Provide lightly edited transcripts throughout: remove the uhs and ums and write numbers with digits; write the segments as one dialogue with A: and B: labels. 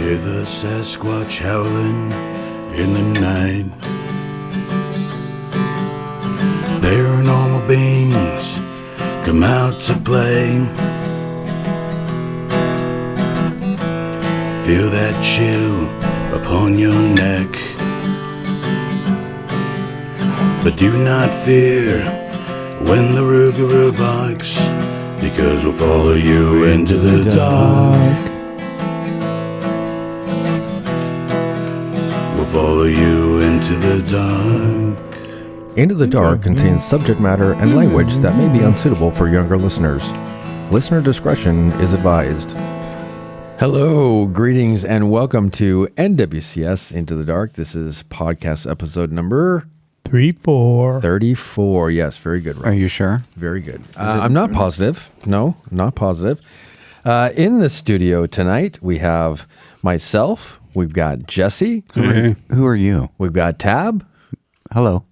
A: Hear the Sasquatch howling in the night. Paranormal beings come out to play. Feel that chill upon your neck. But do not fear when the Rougarou barks, because we'll follow you into the dark. We'll follow you into the dark.
B: Into the Dark contains subject matter and language that may be unsuitable for younger listeners. Listener discretion is advised. Hello, greetings, and welcome to NWCS Into the Dark. This is podcast episode number 34. Yes, very good. Rob.
C: Are you sure?
B: Very good. I'm not positive. No, not positive. In the studio tonight, we have myself. We've got Jesse.
C: Who are you?
B: We've got Tab.
C: Hello.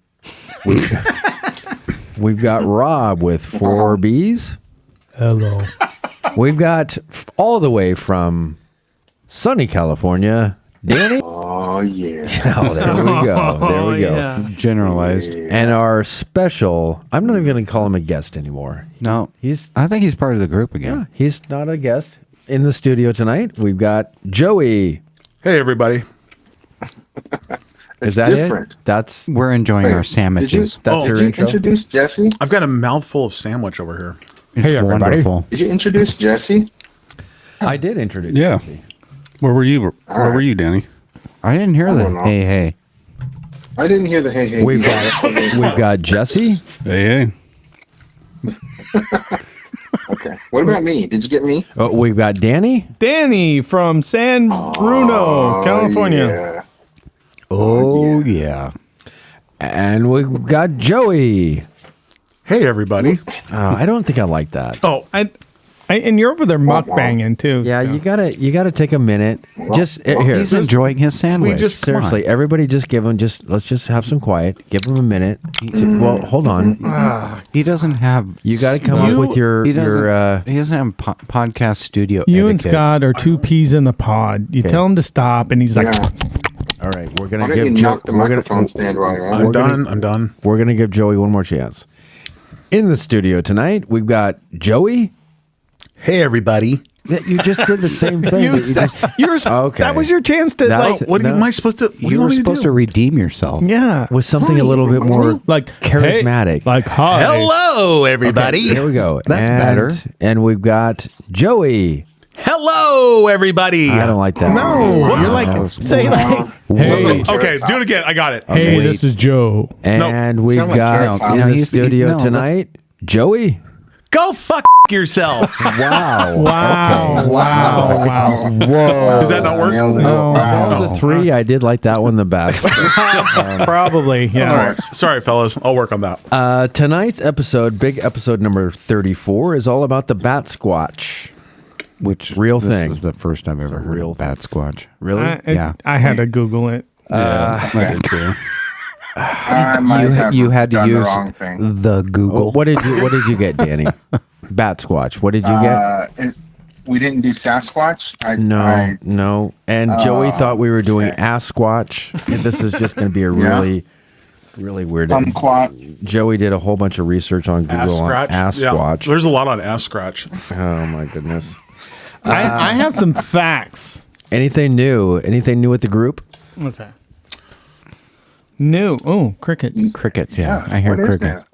B: We've got Rob with 4 Bs.
D: Hello.
B: We've got all the way from sunny California, Danny.
E: Oh, yeah.
B: Oh, there we go. There we go.
D: Yeah.
C: Generalized.
B: And our special, I'm not even going to call him a guest anymore.
C: No,
B: He's
C: I think he's part of the group again.
B: he's not a guest. In the studio tonight, we've got Joey.
F: Hey, everybody.
B: Is that
E: different.
B: it? That's
C: We're enjoying our sandwiches.
B: That's your
E: Did you
B: intro?
E: introduce Jesse?
F: I've got a mouthful of sandwich over here.
C: It's wonderful.
E: Did you introduce Jesse?
B: I did introduce
G: Yeah.
B: Jesse.
G: Where were you? Where were you, Danny?
C: I didn't hear
E: I
C: that.
E: don't know.
C: Hey.
E: I didn't hear the hey.
B: We've got Jesse.
G: Hey.
E: Okay. What about me? Did you get me?
B: We've got Danny.
D: Danny from San Bruno, California.
E: Yeah.
C: Oh, yeah.
B: And we've got Joey.
F: Hey, everybody.
B: I don't think I like that.
F: Oh,
D: And you're over there mukbanging too.
B: Yeah, you gotta take a minute. Just here.
C: He's enjoying his sandwich.
B: Seriously, everybody, just give him. Let's just have some quiet. Give him a minute. Well, hold on.
C: He doesn't have.
B: You got to come up with your.
C: He doesn't have podcast studio.
D: You and
C: etiquette.
D: Scott are two peas in the pod. You tell him to stop, and he's like,
E: Yeah.
B: All right, we're
E: Why
B: gonna
E: don't
B: give
E: you knock the microphone stand while you're
F: I'm
E: on?
F: done. I'm done.
B: We're gonna give Joey one more chance. In the studio tonight, we've got Joey.
F: Hey, everybody.
B: Yeah, you just did the same thing. Okay.
D: That was your chance to
B: That's-
D: like,
F: What
B: No.
F: am I supposed to? What do
C: You
F: you
C: were
F: want me
C: supposed to
F: do?
C: redeem yourself.
D: yeah,
B: with something a little bit more
D: like
B: charismatic.
D: hey, like hi.
F: Hello, everybody.
B: Here we go.
C: That's better.
B: And we've got Joey.
F: Hello, everybody.
B: I don't like that.
D: No, you're like say like, hey,
F: Okay, do it again. I got it.
D: hey, this is Joe.
B: And we've
E: Sound like
B: got
E: Carrot Top.
B: in
C: No,
B: the
C: he's-
B: studio
C: no,
B: tonight, Joey.
F: Go fuck yourself.
B: Wow.
D: Wow, wow.
B: Whoa.
F: Did that not work?
E: Nailed it.
D: Oh,
B: Of the 3, I did like that one the best.
D: Probably, yeah.
F: All right. Sorry, fellas. I'll work on that.
B: Tonight's episode, big episode number 34, is all about the Batsquatch.
C: Which
B: Real
C: this
B: thing.
C: is the first I've ever heard
B: real
C: of Batsquatch.
B: Really?
C: Yeah.
D: I had to Google it.
G: I did too.
E: I might have
C: You had to
E: done the
C: use
E: wrong thing.
C: the Google.
B: What did you get, Danny? Batsquatch. What did you get?
E: We didn't do Sasquatch.
B: No. And Joey thought we were doing Assquatch. And this is just going to be a really, really weird.
E: Kumquat.
B: Joey did a whole bunch of research on Google on
F: Ass scratch. Yeah,
B: Assquatch.
F: there's a lot on ass scratch.
B: Oh my goodness.
D: I have some facts.
B: Anything new? Anything new with the group?
D: Okay. New. Oh, crickets.
C: Crickets, yeah. I hear
E: what is
C: crickets.
E: that?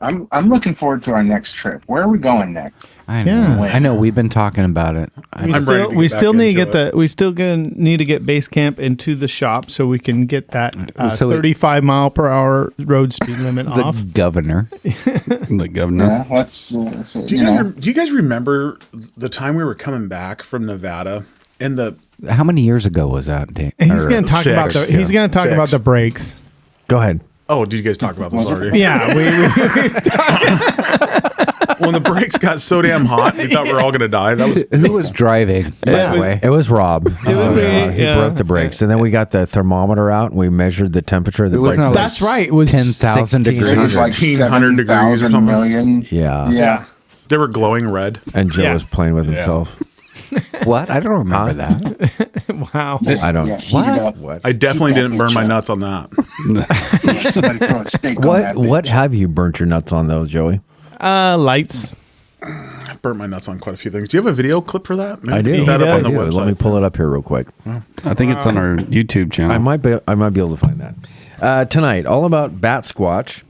E: I'm looking forward to our next trip. Where are we going next?
C: I know.
D: Yeah.
C: I know. We've been talking about it.
F: I'm ready to get
D: We
F: back
D: still need to
F: into
D: get we still gonna need to get base camp into the shop so we can get that
C: So it-
D: 35 mile per hour road speed limit
C: The
D: off.
C: governor.
G: The governor.
E: Yeah, let's.
F: Do you guys remember the time we were coming back from Nevada and the
C: How many years ago was that? Dan?
D: And he's
C: Or-
D: gonna talk about
F: six,
D: he's gonna talk about the brakes.
B: Go ahead.
F: Oh, did you guys talk about this already?
D: Yeah, we
F: When the brakes got so damn hot, we thought we were all going to die. That was
C: Who was driving, by the way?
B: It was Rob.
D: It was me,
B: He
D: yeah.
B: broke the brakes. And then we got the thermometer out and we measured the temperature. That's
C: wasn't
B: like,
C: like
D: that's right. It was
C: 10,000
E: It was
C: degrees.
E: like
F: 1600 degrees or
E: 7,000
F: something.
E: million.
B: yeah.
E: Yeah.
F: They were glowing red.
B: And Joe
D: Yeah.
B: was playing with himself.
C: What? I don't remember that.
D: Wow.
B: I don't.
E: Yeah, heat it up.
B: What?
F: I definitely
E: Keep that
F: didn't burn
E: bitch
F: my
E: up.
F: nuts on that.
E: Somebody throw a steak on that
B: What
E: bitch.
B: have you burnt your nuts on though, Joey?
D: Lights.
F: I've burnt my nuts on quite a few things. Do you have a video clip for that? Maybe
B: I do.
F: put that
D: He
F: up on the
D: does.
F: website.
B: Let me pull it up here real quick.
G: I think it's on our YouTube channel.
B: I might be able to find that. Tonight, all about Batsquatch.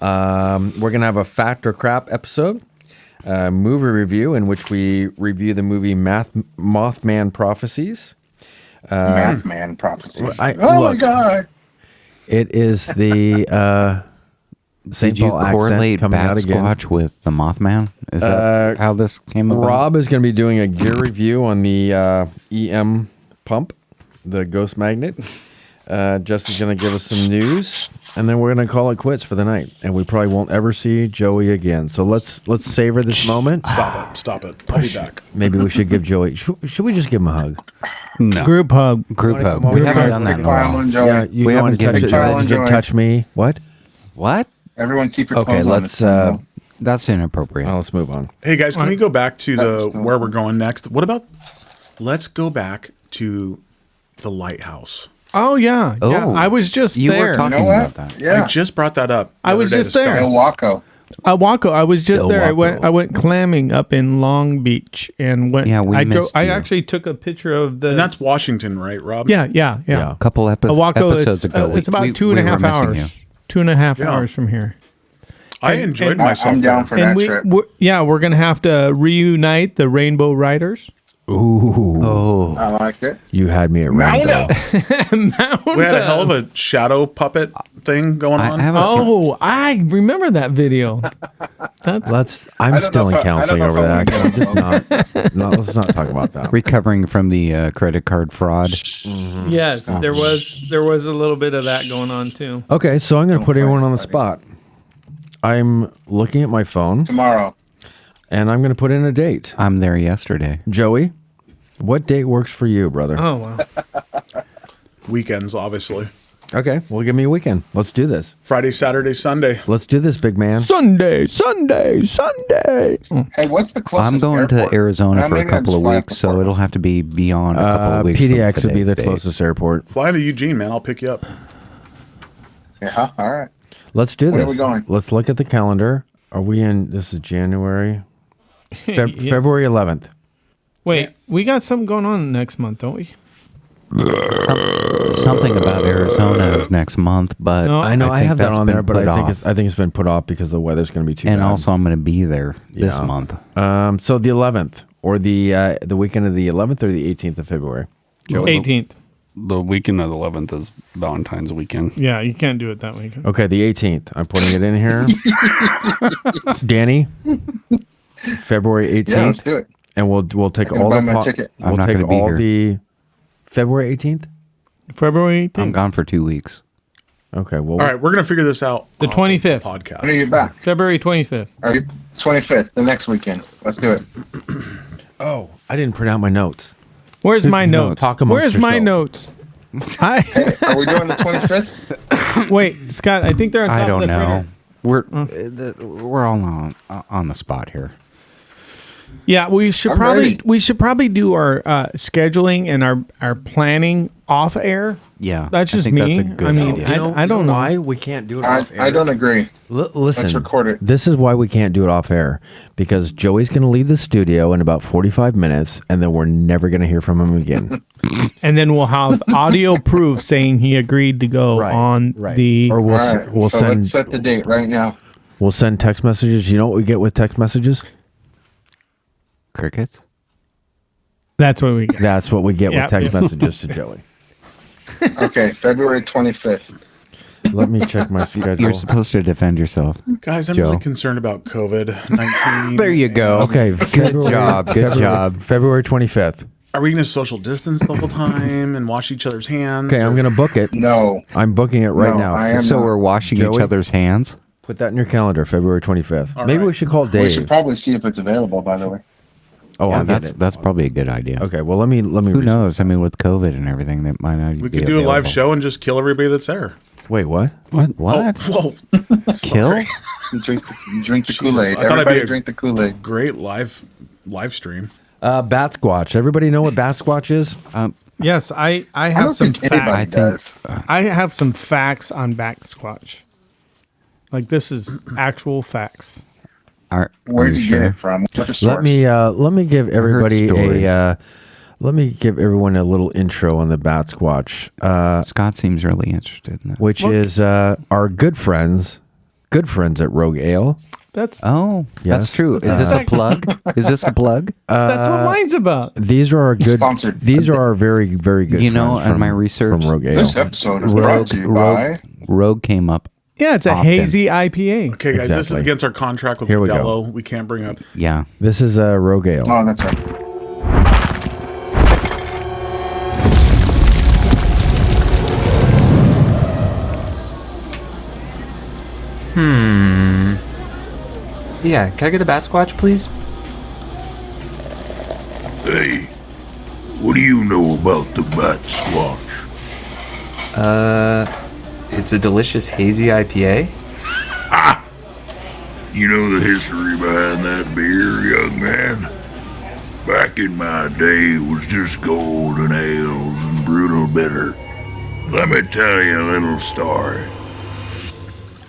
B: We're gonna have a fact or crap episode, movie review in which we review the movie Mothman Prophecies.
E: Math man prophecies.
B: I-
E: oh my
B: look.
E: god.
B: It is the St.
C: Did you
B: Paul accent
C: correlate
B: coming out again.
C: Batsquatch with the Mothman? Is that how this came about?
B: Rob is going to be doing a gear review on the EM pump, the ghost magnet. Justin's going to give us some news, and then we're going to call it quits for the night. And we probably won't ever see Joey again. So let's savor this moment.
F: Stop it. I'll be back.
B: Maybe we should give Joey. Should we just give him a hug?
G: no.
D: Group hug.
C: Group
B: Wanna
C: hug.
B: come
C: We
B: over
C: haven't
B: here?
C: done that in a
E: Pile
C: while.
E: on, Joey.
B: Yeah, you
C: We
B: want
C: haven't
B: to touch
C: given
B: it?
E: Joey-
B: You can touch me. What?
C: What?
E: Everyone keep your
B: Okay,
E: clothes on.
B: let's
C: That's inappropriate.
B: let's move on.
F: Hey guys, can we go back to
E: That's
F: where we're going next? What about let's go back to the lighthouse.
D: Oh yeah. Yeah.
C: Oh,
D: I was just
C: you
D: there.
C: were talking
E: You know
C: about
E: what?
C: that.
E: Yeah.
F: I just brought that up. the
D: I
F: other
D: was
F: day
D: just
F: to
D: there.
F: Scott.
E: El Waco.
D: Waco. I was just
B: Del
D: there.
B: Waco.
D: I went clamming up in Long Beach and went.
C: Yeah, we
D: I
C: missed
D: I
C: you.
D: actually took a picture of the.
F: And that's Washington, right, Rob?
D: Yeah.
B: Yeah.
C: A couple
D: Waco
C: episodes
D: is
C: ago.
D: it's about
C: we
D: 2.5
C: were missing
D: hours.
C: you.
D: 2.5
F: Yeah.
D: hours from here.
F: I enjoyed
D: and-
F: myself.
E: I'm down
F: there.
E: for
D: And
E: that trip.
D: we're gonna have to reunite the Rainbow Riders.
B: Ooh,
C: Oh,
E: I liked it.
B: you had me at
E: Mount
B: Rainbow.
E: up.
F: We had a hell of a shadow puppet thing going on.
C: I have a
D: Oh, I remember that video. That's
B: I'm
E: don't
B: still
E: know
B: in
E: if I- I don't
B: counseling
E: know
B: over
E: if
B: that.
E: I
B: I'm just not. Let's not talk about that.
C: recovering from the credit card fraud.
D: yes. There was a little bit of that going on too.
B: Okay, so I'm going to put everyone on the spot. I'm looking at my phone,
E: Tomorrow.
B: and I'm going to put in a date.
C: I'm there yesterday.
B: Joey, what date works for you, brother?
D: Oh wow.
F: Weekends, obviously.
B: Okay, well, give me a weekend. Let's do this.
F: Friday, Saturday, Sunday.
B: Let's do this, big man.
D: Sunday.
E: Hey, what's the closest
C: I'm going to
E: airport?
C: Arizona for a
E: Maybe I'll
C: couple
E: just
C: of
E: fly
C: weeks,
E: up
C: so
E: before.
C: it'll have to be beyond a couple of weeks.
B: PDX
C: from
B: would be the
C: today's date.
B: closest airport.
F: Flying to Eugene, man. I'll pick you up.
E: Yeah, all right.
B: Let's do
E: Where
B: this.
E: are we going?
B: Let's look at the calendar. Are we in? This is January,
D: Yes.
B: February 11th.
D: Wait, we got something going on next month, don't we?
C: Something about Arizona is next month, but
D: No.
B: I know I
C: think
B: have that
C: that's
B: on
C: been
B: there, but
C: put
B: I think it's been put off because the weather's going to be too
C: and
B: bad.
C: also I'm going to be there this
B: Yeah.
C: month.
B: So the 11th or the weekend of the 11th or the 18th of February.
G: Joey,
D: 18th.
G: The weekend of the 11th is Valentine's weekend.
D: Yeah, you can't do it that weekend.
B: Okay, the 18th. I'm putting it in here. Danny, February 18th.
E: Yeah, let's do it.
B: And we'll take
E: I can
B: all
E: buy
B: the
E: my ticket.
C: I'm
B: We'll
C: not
B: take
C: gonna be
B: all
C: here.
B: the February 18th.
D: February 18th.
C: I'm gone for 2 weeks.
B: Okay, well,
F: All right, we're gonna figure this out.
D: The
F: off of
D: 25th.
F: podcast.
E: When are you back?
D: February 25th.
E: Are you 25th, the next weekend? Let's do it.
B: Oh, I didn't print out my notes.
D: Where's my notes?
B: Talk amongst
D: Where's my
B: yourself.
D: notes? Hi.
E: Hey, are we doing the 25th?
D: Wait, Scott. I think they're on top
C: I
D: of
C: don't
D: the
C: know.
D: printer.
C: We're all on the spot here.
D: Yeah, we
E: I'm
D: should
E: ready.
D: do our scheduling and our planning off air.
C: Yeah,
D: That's
C: I
D: just
C: think
D: me.
C: That's a good
D: I mean,
C: idea.
D: I don't know.
B: why we can't do it off air.
E: I don't agree.
B: Listen,
E: Let's record it.
B: This is why we can't do it off air because Joey's going to leave the studio in about 45 minutes, and then we're never going to hear from him again.
D: And then we'll have audio proof saying he agreed to go on the.
B: Or
E: All right,
B: we'll
E: so
B: send
E: let's set the date right now.
B: we'll send text messages. You know what we get with text messages?
C: Crickets.
D: That's what we get.
B: That's what we get
D: Yeah.
B: with text messages to Joey.
E: Okay, February 25th.
B: Let me check my schedule.
C: You're supposed to defend yourself.
F: Guys, I'm
C: Joe.
F: really concerned about COVID-19.
C: There you go.
B: Okay,
C: Good job. Good job.
B: February 25th.
F: Are we going to social distance the whole time and wash each other's hands?
B: Okay, I'm going to book it.
E: No.
B: I'm booking it right
E: No,
B: now.
E: I am
C: So
E: not.
C: we're washing
B: Joey?
C: each other's hands.
B: Put that in your calendar, February 25th.
F: All
B: Maybe
F: right.
B: we should call
E: We
B: Dave.
E: should probably see if it's available, by the way.
B: Oh,
C: Yeah,
B: I'll get it.
C: that's probably a good idea.
B: Okay, well, let me.
C: Who knows? I mean, with COVID and everything, that might not.
F: We
C: be
F: could do a live
C: available.
F: show and just kill everybody that's there.
B: Wait, what?
C: What?
F: Oh, whoa.
C: Kill?
E: Drink the Kool-Aid.
F: I thought it'd be
E: Everybody
F: a-
E: drink the Kool-Aid.
F: Great live stream.
B: Batsquatch. Everybody know what Batsquatch is?
D: Yes, I
E: I
D: have
E: don't
D: some
E: think anybody
D: facts.
E: does.
D: I have some facts on Batsquatch. Like this is actual facts.
E: Where'd you get it from? What's your source?
B: Let me give everybody
C: stories.
B: let me give everyone a little intro on the Batsquatch,
C: Scott seems really interested in that.
B: which is our good friends at Rogue Ale.
D: That's
C: Oh,
B: Yes.
C: that's true. Is this a plug? Is this a plug?
D: that's what mine's about.
B: These are our good.
E: Sponsored.
B: These are our very very good.
C: You know,
B: friends
C: in
B: from-
C: my research,
B: from Rogue Ale.
E: This episode is brought to you by.
C: Rogue came up.
D: Yeah, it's a
C: Often.
D: hazy IPA.
F: Okay, guys, this is
B: Exactly.
F: against our contract with
B: Here we go.
F: Modelo. We can't bring up.
C: Yeah.
B: This is Rogue Ale.
E: Oh, that's right.
H: Yeah, can I get a Batsquatch, please?
A: Hey, what do you know about the Batsquatch?
H: It's a delicious hazy IPA.
A: You know the history behind that beer, young man? Back in my day, it was just golden ales and brutal bitter. Let me tell you a little story.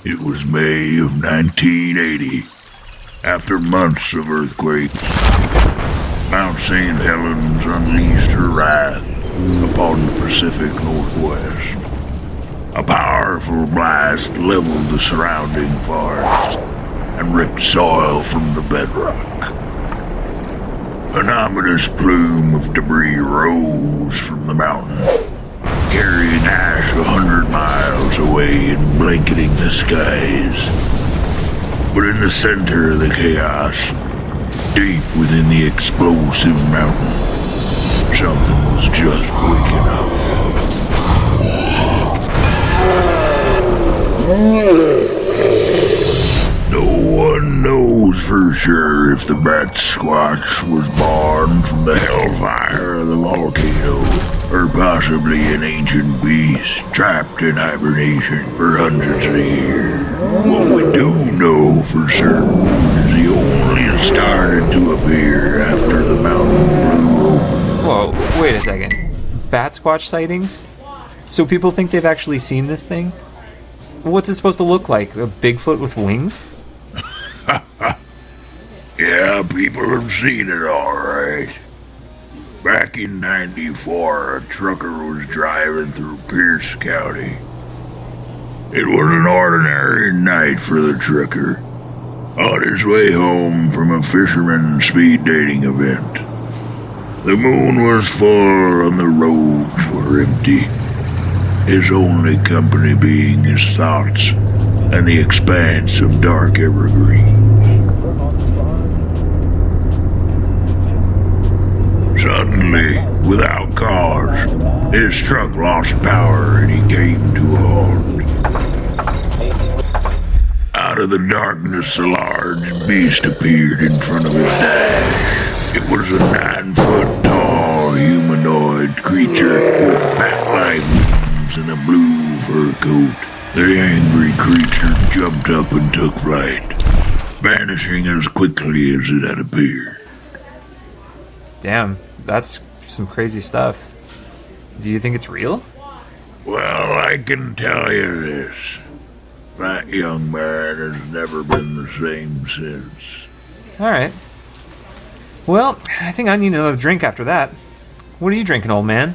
A: It was May of 1980. After months of earthquakes, Mount St. Helens unleashed her wrath upon the Pacific Northwest. A powerful blast leveled the surrounding forest and ripped soil from the bedrock. An ominous plume of debris rose from the mountain, carrying ash 100 miles away and blanketing the skies. But in the center of the chaos, deep within the explosive mountain, something was just waking up. No one knows for sure if the Batsquatch was born from the hellfire of the volcano, or possibly an ancient beast trapped in hibernation for hundreds of years. What we do know for certain is he only started to appear after the mountain blew open.
H: Whoa, wait a second. Batsquatch sightings? So people think they've actually seen this thing? What's it supposed to look like? A Bigfoot with wings?
A: Yeah, people have seen it alright. Back in '94, a trucker was driving through Pierce County. It was an ordinary night for the trucker, on his way home from a fisherman's speed dating event. The moon was full and the roads were empty, his only company being his thoughts and the expanse of dark evergreen. Suddenly, without cause, his truck lost power and he came to a halt. Out of the darkness, a large beast appeared in front of his dash. It was a 9-foot-tall humanoid creature with bat-like wings and a blue fur coat. The angry creature jumped up and took flight, vanishing as quickly as it had appeared.
H: Damn, that's some crazy stuff. Do you think it's real?
A: Well, I can tell you this. That young man has never been the same since.
H: Alright. Well, I think I need another drink after that. What are you drinking, old man?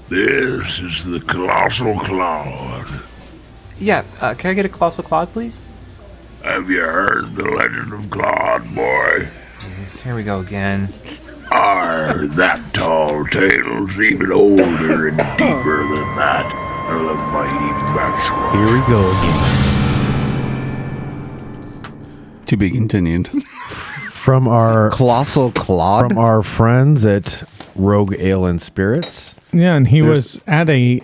A: This is the Colossal Claude.
H: Yeah, can I get a Colossal Claude, please?
A: Have you heard the legend of Claude, boy?
H: Jeez, here we go again.
A: Arr, that tall tale's even older and deeper than that of the mighty Batsquatch.
B: Here we go again.
G: To be continued.
B: From our
C: Colossal Claude.
B: from our friends at Rogue Ale and Spirits,
D: Yeah, and he was at a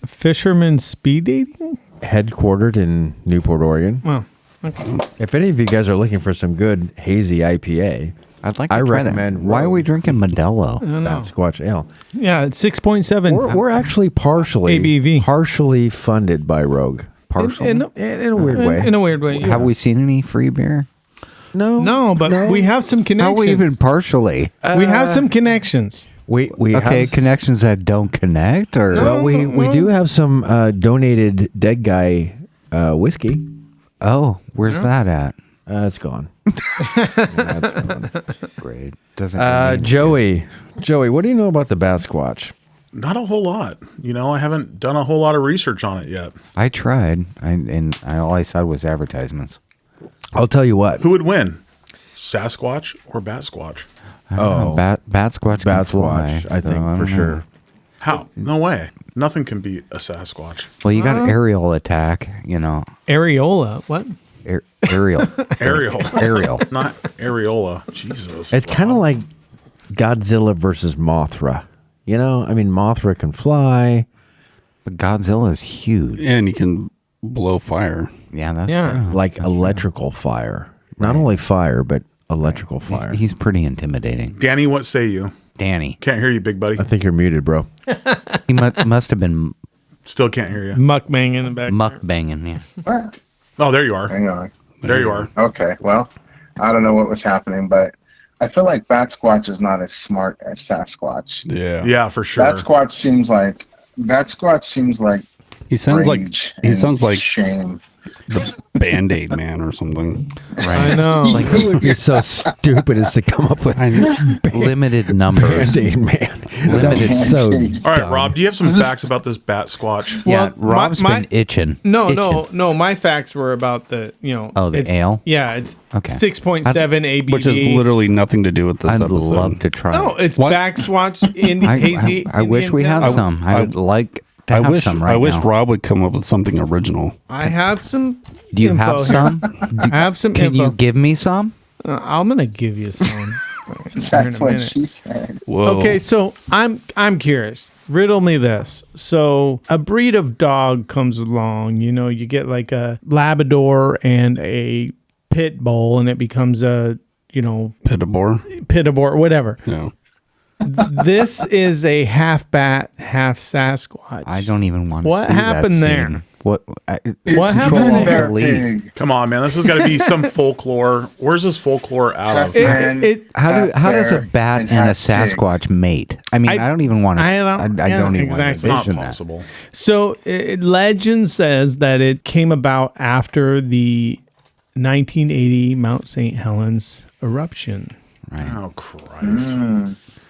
D: fisherman's speed dating?
B: headquartered in Newport, Oregon.
D: Well, okay.
B: If any of you guys are looking for some good hazy IPA,
C: I'd like to
B: I
C: try
B: recommend
C: that. Why are we drinking Modelo?
D: I don't know.
B: Batsquatch Ale.
D: Yeah, it's 6.7.
B: We're actually partially
D: ABV.
B: funded by Rogue. Partially.
D: In
B: In a weird way.
D: In a weird way. Yeah.
C: Have we seen any free beer?
D: No, but we have some
C: How
D: connections.
C: we even partially?
D: We have some connections.
B: We
C: Okay,
B: have,
C: connections that don't connect, or
B: well, we do have some donated dead guy whiskey.
C: oh, where's that at?
B: It's gone. That's gone.
C: Great. Doesn't
B: Joey, what do you know about the Batsquatch?
F: Not a whole lot. I haven't done a whole lot of research on it yet.
C: I tried, and all I saw was advertisements.
B: I'll tell you what.
F: Who would win, Sasquatch or Batsquatch?
C: Batsquatch. can fly,
B: Batsquatch, I
C: so
B: think
C: don't
B: for
C: know.
B: sure.
F: How? No way. Nothing can beat a Sasquatch.
C: Well, you got aerial attack.
D: Areola. What?
C: Aerial.
F: Ariel.
C: Aerial.
F: Not areola. Jesus.
B: It's kind of like Godzilla versus Mothra. Mothra can fly.
C: But Godzilla is huge.
G: And you can blow fire.
C: Yeah, that's
D: Yeah.
C: true.
B: Like electrical fire. Not only fire, but electrical fire.
C: He's pretty intimidating.
F: Danny, what say you?
C: Danny.
F: Can't hear you, big buddy.
B: I think you're muted, bro.
C: He must have been
F: Still can't hear you.
D: Muckbang in the back.
C: muck banging. Yeah.
E: What?
F: Oh, there you are.
E: Hang on.
F: There you are.
E: Okay, well, I don't know what was happening, but I feel like Batsquatch is not as smart as Sasquatch.
G: Yeah.
F: Yeah, for sure.
E: Batsquatch seems like
G: He sounds like
E: rage
G: he
E: and
G: sounds like
E: shame.
G: the Band-Aid man or something.
D: I know.
C: Like
B: Who would be so stupid as to come up with
C: limited numbers.
B: Band-Aid man? That is so
E: Band-Aid.
F: All right,
B: dumb.
F: Rob, do you have some facts about this Batsquatch?
C: Yeah,
D: Well,
C: Rob's
D: my-
C: been itching.
D: No,
C: Itching.
D: no. My facts were about the,
C: Oh, the
D: it's-
C: ale?
D: Yeah, it's
C: Okay.
D: 6.7 ABV.
G: Which has literally nothing to do with this
C: I'd
G: episode.
C: love to try.
D: No,
C: it.
D: it's
G: What?
D: Batsquatch Indie Hazy.
C: I wish we had
D: Indian-
C: some. I would like to
G: I
C: have
G: wish
C: some right
G: I wish
C: now.
G: Rob would come up with something original.
D: I have some.
C: Do you
D: info
C: have
D: here.
C: some?
D: I have some
C: Can
D: info.
C: you give me some?
D: I'm gonna give you some.
E: That's what
D: minute.
E: she said.
G: Whoa.
D: Okay, so I'm curious. Riddle me this. So a breed of dog comes along. You get like a Labrador and a pit bull, and it becomes a
G: Pittabor.
D: Pittabor, whatever.
G: No.
D: This is a half bat, half Sasquatch.
C: I don't even want to
D: What
C: see
D: happened
C: that
D: there?
C: scene. What?
D: What happened
C: Control
D: there?
C: Alt Delete.
E: Pig.
F: Come on, man. This has got to be some folklore. Where's this folklore out of?
C: How does a
E: Bear
C: bat
E: and
C: and a
E: half pig.
C: Sasquatch mate? I mean, I don't even want to.
D: I
C: I
D: don't-
C: don't
D: yeah,
C: even want to
D: exactly.
F: It's not
C: envision that.
F: possible.
D: So legend says that it came about after the 1980 Mount St. Helens eruption.
C: Right?
F: Oh, Christ.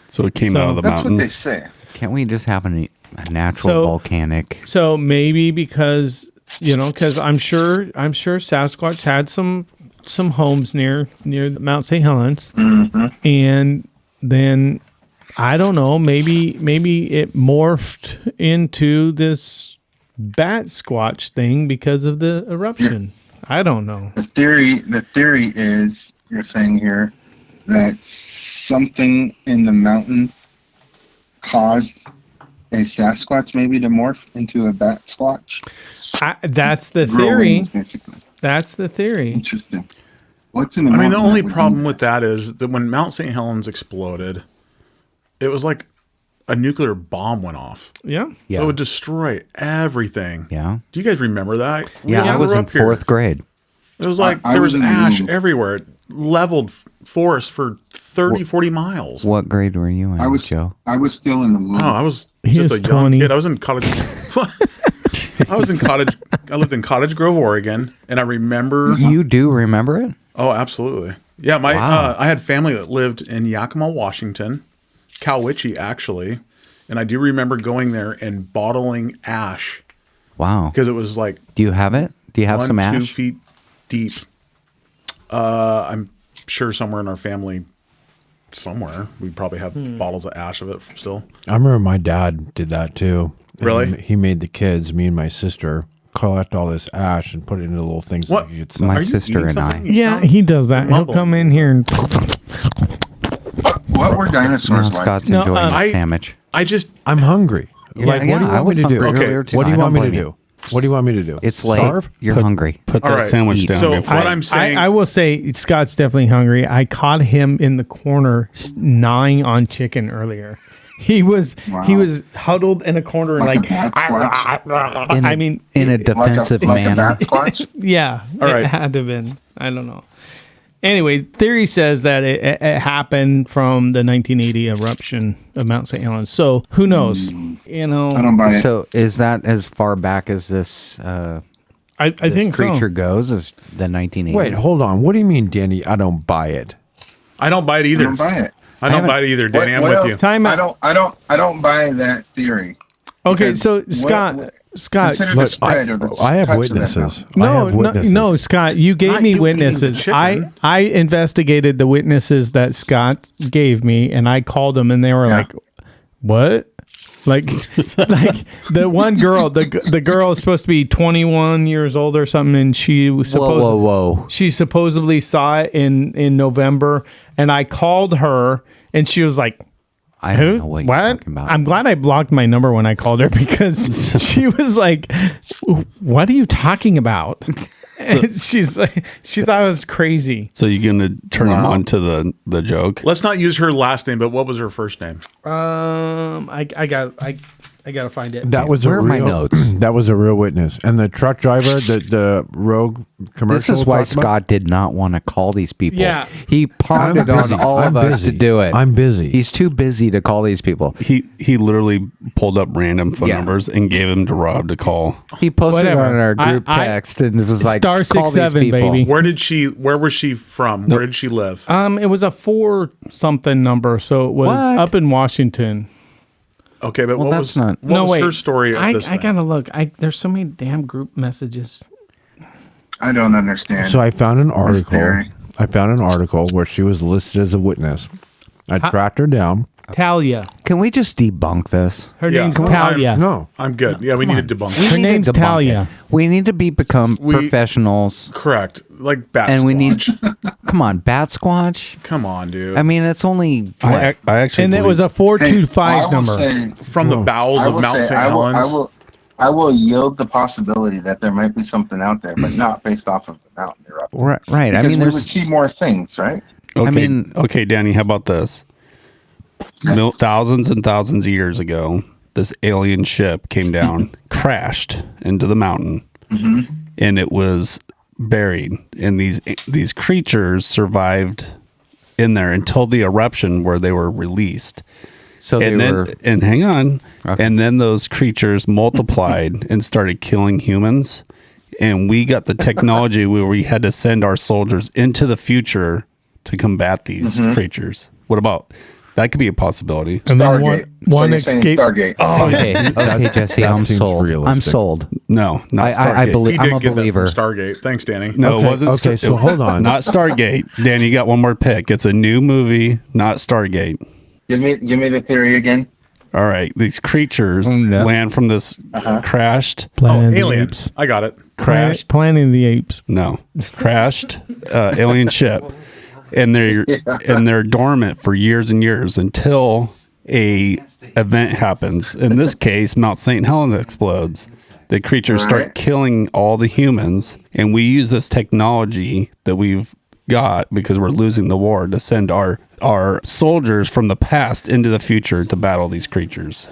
G: So it came
D: So-
G: out of the
E: That's what they
G: mountains.
E: say.
C: Can't we just have a natural
D: So-
C: volcanic?
D: So maybe because I'm sure Sasquatch had some homes near the Mount St. Helens, and then I don't know, maybe it morphed into this Batsquatch thing because of the eruption. I don't know.
E: The theory is, you're saying here, that something in the mountain caused a Sasquatch maybe to morph into a Batsquatch.
D: That's the
E: Grow
D: theory.
E: wings, basically.
D: That's the theory.
E: Interesting. What's in the
F: I
E: mountain?
F: mean, the only
E: that would
F: problem
E: be-
F: with that is that when Mount St. Helens exploded, it was like a nuclear bomb went off.
D: Yeah.
C: Yeah.
F: It would destroy everything.
C: Yeah.
F: Do you guys remember that?
C: Yeah, I was
F: grew
C: in
F: up here.
C: fourth grade.
F: It was like
E: I
F: there
E: was
F: was
E: in the
F: ash
E: room.
F: everywhere. It leveled forest for 30, 40 miles.
C: What grade were you in,
E: I was
C: Joe?
E: still in the womb.
F: Oh, I was
D: He
F: just
D: was
F: a young
D: 20.
F: kid. I was in college. I lived in Cottage Grove, Oregon, and I remember.
C: You do remember it?
F: Oh, absolutely. Yeah,
C: Wow.
F: I had family that lived in Yakima, Washington, Cowiche actually, and I do remember going there and bottling ash
C: Wow.
F: because it was like
C: Do you have it? Do you have
F: 1,
C: some
F: 2
C: ash?
F: feet deep. I'm sure somewhere in our family, somewhere we probably have bottles of ash of it still.
B: I remember my dad did that too.
F: Really?
B: And he made the kids, me and my sister, collect all this ash and put it into little things
F: What?
B: that you could sell.
C: My
F: Are you
C: sister
F: eating
C: and I.
F: something? You
D: Yeah,
F: sound-
D: he does that. He'll
F: mumbling.
D: come in here and
E: What were
C: No,
E: dinosaurs like?
C: Scott's
D: No,
C: enjoying
F: I-
C: the sandwich.
F: I just
B: I'm hungry.
C: Yeah,
B: Like, what do you
C: I
B: want
C: was
B: me to do?
C: hungry
F: Okay,
C: earlier too.
B: What do you
C: I
B: want me
C: don't
B: to
C: blame
B: do? What do you want me to do?
C: It's late.
B: Starve?
C: You're hungry.
G: Put
F: All
G: that
F: right.
G: sandwich
C: Eat.
G: down.
F: So
G: before-
F: what I'm saying.
D: I will say Scott's definitely hungry. I caught him in the corner gnawing on chicken earlier. He was huddled in a corner and
E: Like
D: like,
E: a Batsquatch?
D: I mean,
C: in a
E: Like
C: defensive
E: a
C: manner.
E: Batsquatch?
D: yeah,
F: All right.
D: it had to have been. I don't know. Anyway, theory says that it happened from the 1980 eruption of Mount St. Helens. So who knows? You know,
E: I don't buy it.
C: So is that as far back as this
D: I think
C: creature
D: so.
C: goes as the 1980s?
B: Wait, hold on. What do you mean, Danny? I don't buy it.
F: I don't buy it
E: I
F: either.
E: don't buy it.
F: I don't buy it either, Danny. I'm with you.
D: Time out.
E: I don't buy that theory.
D: Okay,
E: Because
D: so
E: what-
D: Scott,
E: Consider the
B: Look,
E: spread of the
B: I have
E: touch of that
B: witnesses.
E: mountain.
B: I have witnesses.
D: no, Scott, you gave
F: Not
D: me
F: you eating the
D: witnesses.
F: chicken.
D: I investigated the witnesses that Scott gave me, and I called them, and they were
E: Yeah.
D: like, "What?" Like the one girl, the girl is supposed to be 21 years old or something, and she was supposed
C: whoa.
D: she supposedly saw it in November, and I called her, and she was like,
C: I don't
D: who?
C: know what you're
D: What?
C: talking about.
D: I'm glad I blocked my number when I called her because she was like, "What are you talking about?" And she's like, she thought I was crazy.
G: So you're gonna turn them on to the joke?
F: Let's not use her last name, but what was her first name?
D: I gotta find it.
B: That was
C: Where
B: a
C: are my
B: real,
C: notes?
B: That was a real witness. And the truck driver, the Rogue commercial.
C: This is why
B: talked about-
C: Scott did not want to call these people.
D: Yeah.
C: He pawned it on
B: busy.
C: all
B: I'm
C: of us
B: busy.
C: to do it.
B: I'm busy.
C: He's too busy to call these people.
G: He literally pulled up random phone
C: Yeah.
G: numbers and gave them to Rob to call.
C: He posted
D: Whatever.
C: on our group
D: I-
C: text and it was like,
D: Star
C: call
D: 67,
C: these people.
D: baby.
F: Where was she from? Where did she live?
D: It was a 4 something number, so it was
C: What?
D: up in Washington.
F: Okay, but
C: Well,
F: what
C: that's
F: was
C: not-
F: what was
D: wait.
F: her story of
D: I
F: this thing?
D: gotta look. There's so many damn group messages.
E: I don't understand.
B: So I found an article.
E: theory.
B: I found an article where she was listed as a witness. I tracked her down.
D: Talia.
C: Can we just debunk this?
D: Her
F: Yeah.
D: name's
F: Come on.
D: Talia.
B: No.
F: I'm good. Yeah, we need to debunk.
C: We
D: Her
C: need to
D: name's
C: debunk
D: Talia.
C: it. We need to become
F: We-
C: professionals.
F: Correct. Like Batsquatch.
C: And we need, come on, Batsquatch.
F: Come on, dude.
C: I mean, it's only
G: I actually
D: And it was a
E: Hey,
D: 425
E: I will
D: number.
E: say-
F: from the bowels
E: I
F: of
E: will
F: Mount
E: say,
F: St.
E: I
F: Helens.
E: will yield the possibility that there might be something out there, but not based off of the mountain eruption.
C: right. I
E: Because
C: mean,
E: we would
C: there's
E: see more things, right?
G: Okay,
C: mean-
G: okay, Danny, how about this? Thousands and thousands of years ago, this alien ship came down, crashed into the mountain, and it was buried. And these creatures survived in there until the eruption, where they were released.
C: so they
G: And then,
C: were.
G: and hang on,
C: Okay.
G: and then those creatures multiplied and started killing humans. And we got the technology where we had to send our soldiers into the future to combat these creatures. What about that? Could be a possibility.
D: And then
E: Stargate.
D: one
E: you're saying
D: escape.
E: Stargate.
C: Okay, Jesse,
B: that
C: I'm
B: seems
C: sold.
B: realistic.
C: I'm sold.
G: No, not
C: I
G: Stargate.
F: He
C: believe. I'm
F: did
C: a
F: get
C: believer.
F: that from Stargate. Thanks, Danny.
G: No,
B: Okay,
G: it wasn't.
B: okay, so hold on.
G: Not Stargate. Danny, you got one more pick. It's a new movie, not Stargate.
E: Give me the theory again.
G: All right, these creatures
C: no.
G: land from this crashed,
F: Oh,
D: Planet of the
F: Alien.
D: Apes.
F: I got it.
G: crashed.
D: Planet of the Apes.
G: No, crashed alien ship, and they're dormant for years and years until a event happens. In this case, Mount St. Helens explodes. The creatures start
E: Right.
G: killing all the humans, and we use this technology that we've got because we're losing the war to send our soldiers from the past into the future to battle these creatures.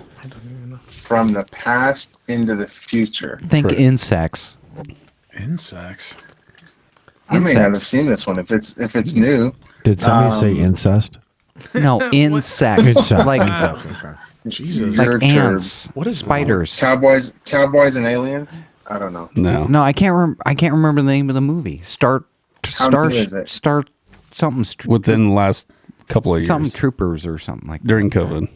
E: From the past into the future.
C: Think insects.
F: Insects.
E: I may not
C: Insects.
E: have seen this one if it's new.
B: Did somebody say incest?
C: No, insects.
B: Incest.
C: Like
F: Jesus.
E: You're
C: like
E: a turd.
C: ants.
F: What is
C: spiders?
E: Cowboys and aliens. I don't know.
G: No,
C: No, I can't. I can't remember the name of the movie. Star
E: new is it?
C: something
G: within the last couple of years
C: something troopers or something like that.
G: during COVID.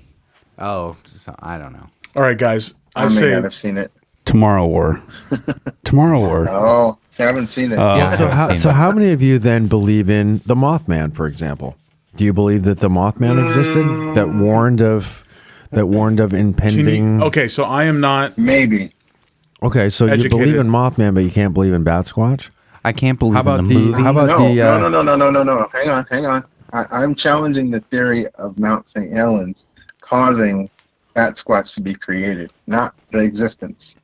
C: Oh, so, I don't know.
F: All right, guys.
E: I may
F: say
E: not have seen it.
G: Tomorrow War. Tomorrow War.
E: Oh, see, I haven't seen it.
C: Yeah,
B: So how many of you then believe in the Mothman, for example? Do you believe that the Mothman existed, that warned of impending?
F: okay, so I am not.
E: Maybe.
B: Okay, so you
F: Educated.
B: believe in Mothman, but you can't believe in Batsquatch.
C: I can't believe
B: How about
C: in the
B: the-
C: movie.
B: how about
E: No,
B: the,
E: no. Hang on. I'm challenging the theory of Mount St. Helens causing Batsquatch to be created, not the existence.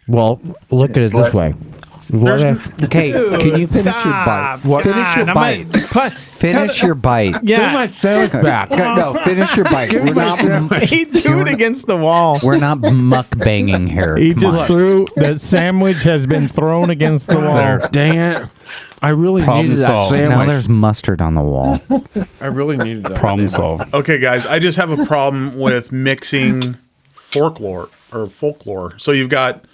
B: Well, look at it this
E: less-
B: way. What if,
C: Okay, can you finish your bite? Finish your bite. Finish your bite.
D: Yeah.
B: back.
C: No, finish your bite.
D: He threw it against the wall.
C: We're not mukbanging here.
D: He
C: Come
D: just
C: on.
D: threw the sandwich has been thrown against the wall.
B: Dang it. I really
G: Problem
B: needed that
G: solved.
B: sandwich.
C: Now there's mustard on the wall.
B: I really needed that.
G: Problem solved.
F: Okay, guys, I just have a problem with mixing folklore. So you've got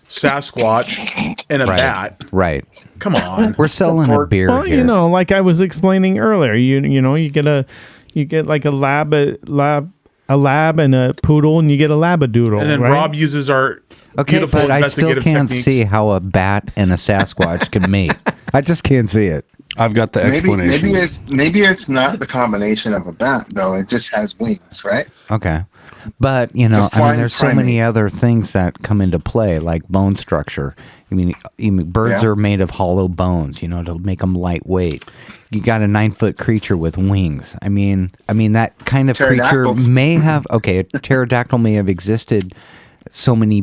F: Sasquatch and a bat.
C: Right.
F: Come on.
C: We're selling a beer
D: Well,
C: here.
D: you know, like I was explaining earlier, you get like a lab and a poodle, and you get a labradoodle.
F: And then
D: right?
F: Rob uses our
C: Okay,
F: beautiful
C: but I still
F: investigative
C: can't
F: techniques.
C: see how a bat and a Sasquatch can mate. I just can't see it.
G: I've got the explanation.
E: Maybe it's not the combination of a bat though. It just has wings, right?
C: Okay. But, you know,
E: It's a flying
C: there's so
E: primate.
C: many other things that come into play, like bone structure. I mean birds
E: Yeah.
C: are made of hollow bones, to make them lightweight. You got a 9-foot creature with wings. I mean that kind of creature
E: Pterodactyls.
C: may have, a pterodactyl may have existed so many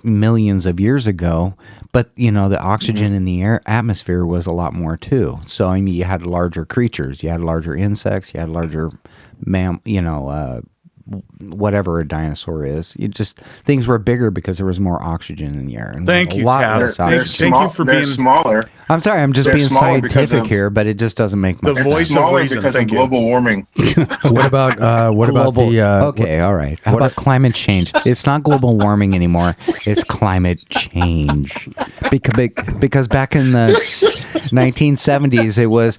C: millions of years ago, but the oxygen in the atmosphere was a lot more too. So you had larger creatures, you had larger insects, you had larger whatever a dinosaur is. Things were bigger because there was more oxygen in the air. And
F: Thank you,
C: lot
F: Tab.
C: less
F: Thank
C: oxygen.
F: you for
E: they're
F: being
E: smaller.
C: I'm sorry, I'm just
E: They're
C: being
E: smaller because
C: scientific
E: of-
C: here, but it just doesn't make
F: the
C: much
F: voice of
E: Smaller
F: reason.
E: because
F: Thank
E: of
F: you.
E: global warming.
B: What about
C: global.
B: the
C: Okay, all right. How about climate change? It's not global warming anymore. It's climate change. Because back in the 1970s, it was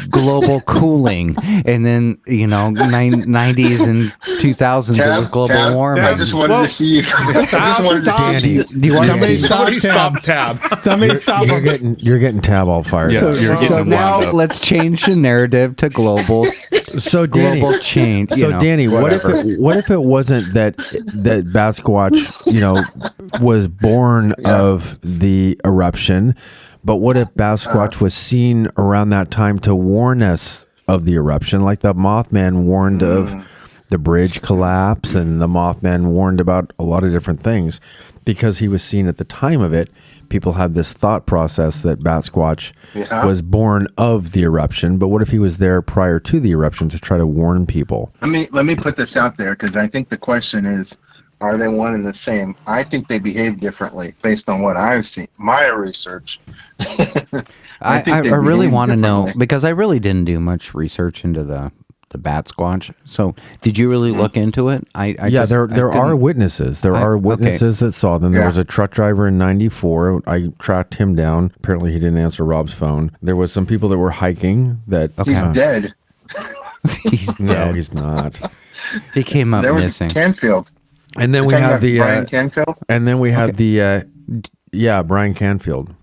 C: global cooling, and then 90s and 2000s, it was global warming.
E: I just wanted to see you. I just wanted to
D: Stop.
E: see you.
C: Do you want
D: Somebody
C: to
F: Somebody
D: Stop,
F: stop Tab.
D: Somebody stop him.
B: you're getting Tab all fired
G: Yeah,
B: up.
G: you're getting
C: So
G: wound
C: now
G: up.
C: let's change the narrative to global
B: Danny,
C: change.
B: So Danny, what if it wasn't that Batsquatch, was born of the eruption, but what if Batsquatch was seen around that time to warn us of the eruption, like the Mothman warned of the bridge collapse, and the Mothman warned about a lot of different things, because he was seen at the time of it. People had this thought process that Batsquatch was born of the eruption, but what if he was there prior to the eruption to try to warn people?
E: Let me put this out there because I think the question is, are they one and the same? I think they behave differently based on what I've seen, my research.
C: I
E: think they
C: really
E: behave
C: want to know,
E: differently.
C: because I really didn't do much research into the Batsquatch. So did you really look into it?
B: There are witnesses. There are witnesses that saw them. There
E: Yeah.
B: was a truck driver in '94. I tracked him down. Apparently, he didn't answer Rob's phone. There was some people that were hiking. That
E: He's dead.
C: He's
B: no,
C: dead.
B: he's not.
C: He came up
E: There was
C: missing.
E: Canfield.
B: And then we
E: Talking
B: have
E: about
B: the
E: Brian Canfield.
B: and then we have the Brian Canfield.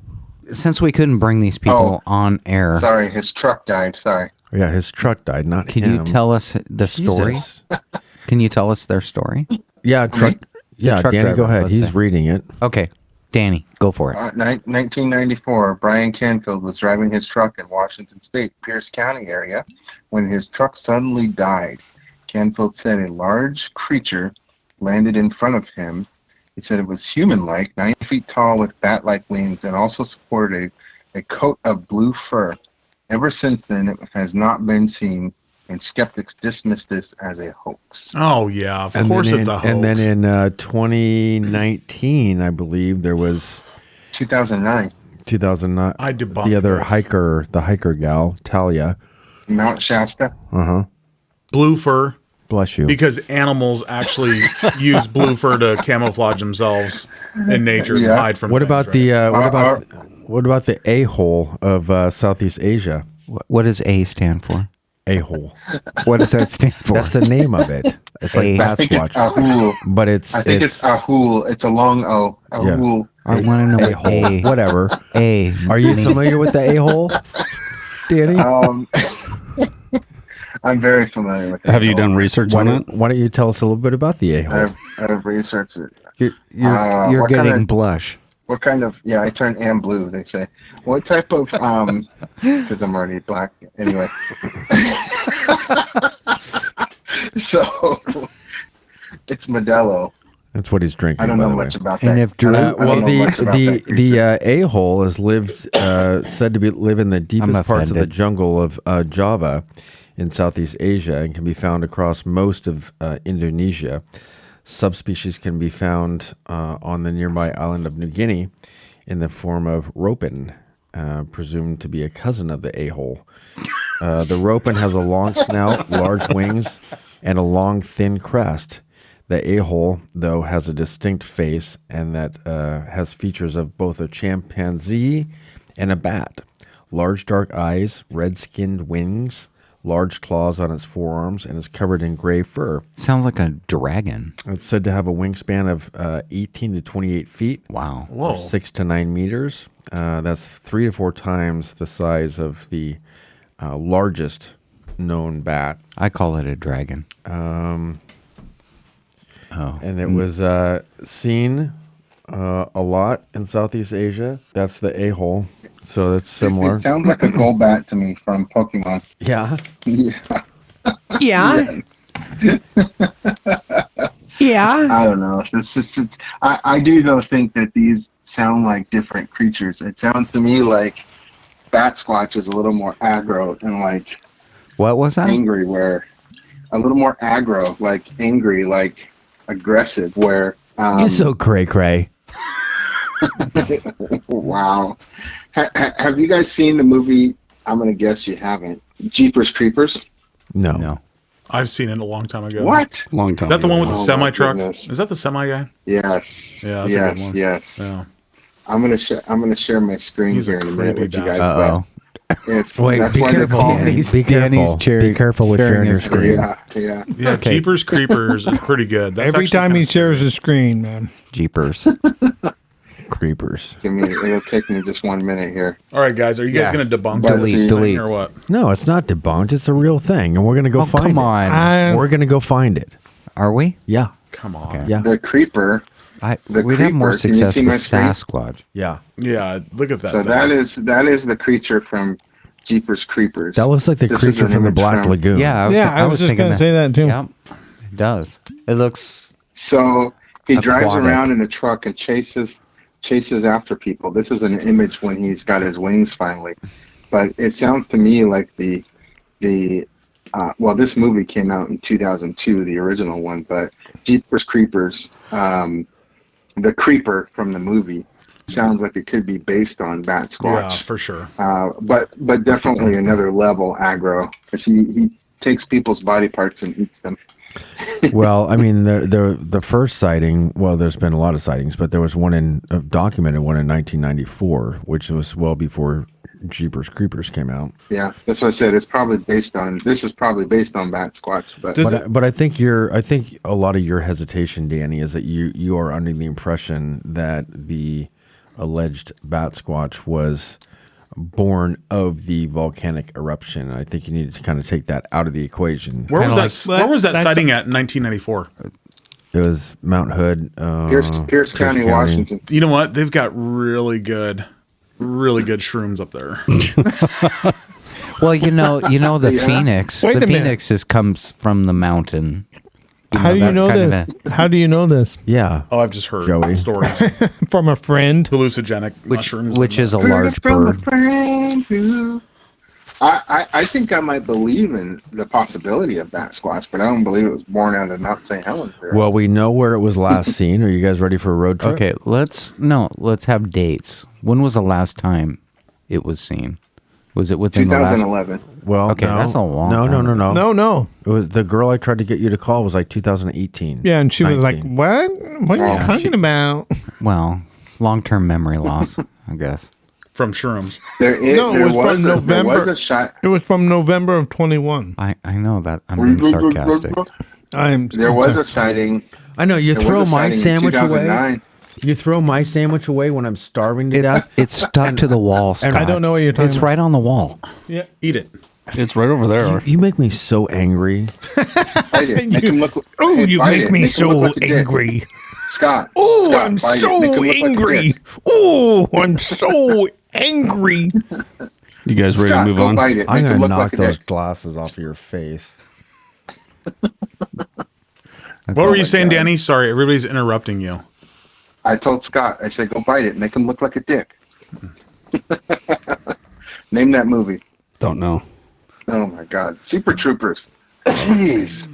C: Since we couldn't bring these people on air,
E: Sorry, his truck died. Sorry.
B: Yeah, his truck died. Not
C: can
B: him.
C: you tell us the story?
B: Jesus.
C: Can you tell us their story?
B: Yeah, truck. Yeah,
C: truck
B: Danny,
C: driver,
B: go ahead.
C: let's
B: He's
C: say.
B: reading it.
C: Okay, Danny, go for it.
E: 1994, Brian Canfield was driving his truck in Washington State, Pierce County area, when his truck suddenly died. Canfield said a large creature landed in front of him. He said it was human-like, 9 feet tall with bat-like wings, and also sported a coat of blue fur. Ever since then, it has not been seen, and skeptics dismiss this as a hoax.
F: Oh yeah, of
B: And
F: course
B: then
F: it's a hoax.
B: And then in 2019, I believe there was
E: 2009,
B: 2009.
F: I debunked
B: the other
F: this.
B: the hiker gal, Talia.
E: Mount Shasta.
F: Blue fur,
B: Bless you.
F: because animals actually use blue fur to camouflage themselves in nature and
E: Yeah.
F: hide from.
B: What
F: things,
B: about
F: right?
B: the what about the a-hole of Southeast Asia?
C: What does A stand for?
B: A-hole.
C: What does that stand for?
B: That's the name of it. It's like
C: A.
E: I think it's
B: Batsquatch,
E: Ahul.
B: but it's
E: I think it's Ahul. It's a long O. Ahul.
C: I want to know what
B: a-hole.
C: A.
B: Whatever.
C: A.
B: Are you
C: means.
B: familiar with the a-hole, Danny?
E: I'm very familiar with it.
G: Have you done research
B: Why
G: on it?
B: don't you tell us a little bit about the a-hole?
E: I've researched it.
C: You're
E: what
C: getting
E: kind of-
C: blush.
E: What kind of, yeah, I turn am blue, they say. What type of, because I'm already black. Anyway. So, it's Modelo.
B: That's what he's drinking.
E: I don't
B: by
E: know
B: the way.
E: much about that.
C: And if Drew-
E: I don't
B: Well,
E: know much about that creature.
B: the a-hole is said to live in the deepest parts of the
C: offended.
B: jungle of Java in Southeast Asia and can be found across most of Indonesia. Subspecies can be found on the nearby island of New Guinea in the form of ropin. presumed to be a cousin of the a-hole. The ropen has a long snout, large wings, and a long, thin crest. The a-hole, though, has a distinct face and that has features of both a chimpanzee and a bat. Large dark eyes, red-skinned wings, large claws on its forearms, and is covered in gray fur.
C: Sounds like a dragon.
B: It's said to have a wingspan of 18 to 28 feet.
C: Wow.
B: Or 6 to 9 meters. That's 3 to 4 times the size of the largest known bat.
C: I call it a dragon.
B: And it was seen a lot in Southeast Asia. That's the a-hole. So it's similar.
E: It sounds like a Golbat to me from Pokemon.
B: Yeah.
E: Yeah.
D: Yeah.
E: I don't know. I do though think that these sound like different creatures. It sounds to me like Batsquatch is a little more aggro and like
C: What was that?
E: angry, where a little more aggro, like angry, like aggressive, where
B: You're so cray-cray.
E: wow. Have you guys seen the movie? I'm gonna guess you haven't. Jeepers Creepers.
B: No.
F: I've seen it a long time ago.
E: What?
G: Long time.
F: Is that the one with the
E: Oh, my
F: semi truck?
E: goodness.
F: Is that the semi guy?
E: Yes.
F: Yeah, that's a
E: yes.
F: good one.
E: Yes.
F: Yeah.
E: I'm gonna share my screen
F: He's a
E: here in a minute
F: creepy
E: with you guys.
F: bastard.
C: Uh-oh.
E: But if,
B: Wait,
E: that's
B: be
E: why they
B: careful,
E: call
B: Danny.
E: me.
B: Be careful. Be careful with sharing your screen.
E: Yeah.
F: Yeah,
C: Okay.
F: Jeepers Creepers is pretty good. That's
D: Every
F: actually
D: time he
F: kinda
D: shares his screen, man.
C: Jeepers.
B: Creepers.
E: It'll take me just 1 minute here.
F: All right, guys, are you guys
C: Yeah.
F: going to debunk
E: Delete,
F: this thing
C: delete.
F: or what?
B: No, it's not debunked. It's a real thing, and we're gonna go
C: Oh,
B: find
C: come
B: it.
C: on.
B: We're gonna go find it.
C: Are we?
B: Yeah.
F: Come on.
C: Okay.
B: Yeah.
E: The creeper. The
C: We'd have more
E: creeper, can you
C: success
E: see
C: with
E: my screen?
C: Sasquatch.
B: Yeah.
F: Yeah, look at that.
E: So
F: thing.
E: that is the creature from Jeepers Creepers.
B: That looks like the
E: This is
B: creature
E: an
B: from the
E: image
B: Black
E: from-
B: Lagoon.
C: Yeah,
D: I was just
C: thinking
D: gonna say that too.
C: Yep, it does. It looks.
E: So he drives
C: Aquatic.
E: around in a truck and chases after people. This is an image when he's got his wings finally. But it sounds to me like well, this movie came out in 2002, the original one, but Jeepers Creepers, the creeper from the movie, sounds like it could be based on Batsquatch.
F: Yeah, for sure.
E: But definitely another level aggro, because he takes people's body parts and eats them.
B: Well, I mean, the first sighting. Well, there's been a lot of sightings, but there was a documented one in 1994, which was well before Jeepers Creepers came out.
E: Yeah, that's what I said. This is probably based on Batsquatch,
B: But I think a lot of your hesitation, Danny, is that you are under the impression that the alleged Batsquatch was born of the volcanic eruption. I think you need to kind of take that out of the equation.
F: Where was that
D: that's
F: sighting at in 1994?
B: It was Mount Hood,
E: Pierce County, Washington.
F: You know what? They've got really good shrooms up there.
C: Well, you know the
E: Yeah.
C: Phoenix.
D: Wait
C: the
D: a minute.
C: Phoenix comes from the mountain.
D: How do you
C: that's
D: know
C: kind of
D: this? How do you know this?
B: Yeah.
F: Oh, I've just heard
B: Joey.
F: stories.
D: From a friend?
F: Hallucinogenic mushrooms.
C: which is a
E: Heard
C: large
E: it from a
C: bird.
E: friend who- I think I might believe in the possibility of Batsquatch, but I don't believe it was born out of Mount St. Helens. There.
B: Well, we know where it was last seen. Are you guys ready for a road trip?
C: Okay, let's have dates. When was the last time it was seen? Was it within the last?
E: 2011.
B: Well,
C: Okay,
B: no.
C: that's a long
B: No, no,
C: time.
B: no, no.
D: No.
B: It was the girl I tried to get you to call was like 2018.
D: Yeah, and she was like,
B: 19.
D: "What? What are you
E: Yeah,
D: talking about?"
C: Well, long-term memory loss, I guess.
F: from shrooms.
D: No, it was from
E: there
D: November.
E: was a shot.
D: It was from November of 21.
C: I know that I'm being sarcastic.
E: There was a sighting.
B: I know you
E: There
B: throw
E: was a
B: my
E: sighting in
B: sandwich away.
E: 2009.
B: You throw my sandwich away when I'm starving to death.
C: It's stuck to the wall, Scott.
D: I don't know what you're talking
C: It's
D: about.
C: right on the wall.
D: Yeah.
F: Eat it.
G: It's right over there.
B: You make me so angry.
E: Bite it. Make him look.
D: Oh,
E: hey,
D: you
E: bite
D: make
E: it.
D: me
E: Make him
D: so
E: look like a dick.
D: angry.
E: Scott.
D: Oh,
E: Scott,
D: I'm
E: bite it.
D: so
E: Make him look like a
D: angry.
E: dick.
D: Oh, I'm so angry.
G: You guys ready
E: Scott,
G: to move
E: go
G: on?
E: bite it.
B: I'm
E: Make him
B: gonna
E: look
B: knock
E: like a
B: those
E: dick.
B: glasses off of your face.
F: What were you
E: my
F: saying,
E: God.
F: Danny? Sorry, everybody's interrupting you.
E: I told Scott. I said, go bite it. Make him look like a dick. Name that movie.
G: Don't know.
E: Oh my God. Super Troopers. Jeez.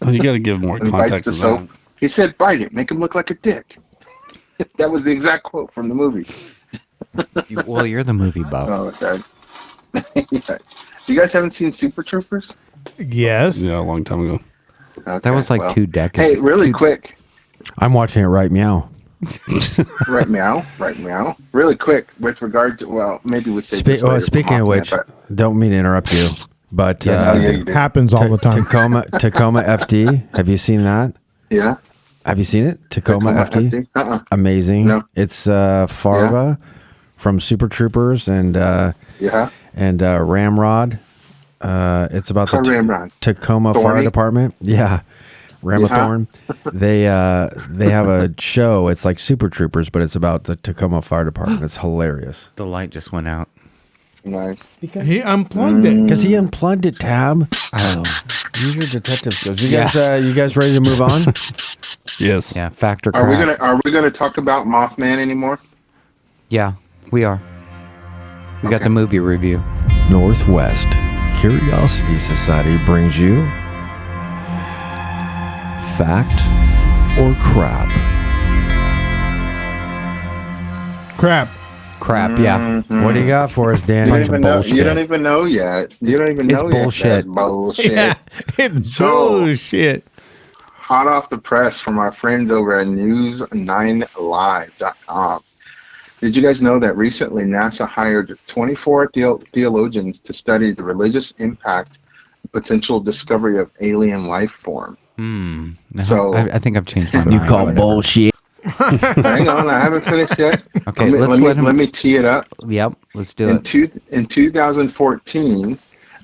G: Oh, you got to give more
E: And he bites
G: context
E: the
G: to
E: soap.
G: that.
E: He said, bite it. Make him look like a dick. That was the exact quote from the movie.
C: Well, you're the movie buff.
E: Oh, okay. Yeah. You guys haven't seen Super Troopers?
D: Yes.
G: Yeah, a long time ago.
E: Okay,
C: That was like
E: well.
C: 2 decades.
E: Hey, really quick.
B: I'm watching it right meow.
E: Right meow. Really quick with regard to, well, maybe we say this later
B: Speaking
E: from
B: of which,
E: Mothman,
B: don't mean to interrupt you, but
E: Oh, yeah, you did.
D: Happens all the time.
B: Tacoma FD. Have you seen that?
E: Yeah.
B: Have you seen it? Tacoma FD. Amazing.
E: No.
B: It's Farva from Super Troopers and
E: Yeah.
B: Ramrod. It's about the
E: Ramrod.
B: Tacoma Fire
E: Thorny?
B: Department. Yeah. Ramathorn. They have a show. It's like Super Troopers, but it's about the Tacoma Fire Department. It's hilarious.
C: The light just went out.
E: Nice.
D: He unplugged it.
B: Because he unplugged it, Tab. Oh, use your detective skills. You guys ready to move on?
G: Yes.
C: Yeah, factor
E: Are
C: crap.
E: we gonna talk about Mothman anymore?
C: Yeah, we are. We got the movie review.
B: Northwest Curiosity Society brings you Fact or Crap.
D: Crap.
C: Crap, yeah.
B: What do you got for us, Danny?
E: You don't even know.
B: Bullshit.
E: You don't even know yet. You don't even
C: It's
E: know
C: bullshit.
E: yet. That's bullshit.
D: Yeah, it's
E: So-
D: bullshit.
E: Hot off the press from our friends over at news9live.com. Did you guys know that recently NASA hired 24 theologians to study the religious impact and potential discovery of alien life form? So-
C: I think I've changed my
B: You
C: mind.
B: call bullshit.
E: Hang on, I haven't finished yet.
C: Okay,
E: let me tee it up.
C: Yep, let's do
E: In,
C: it.
E: in 2014,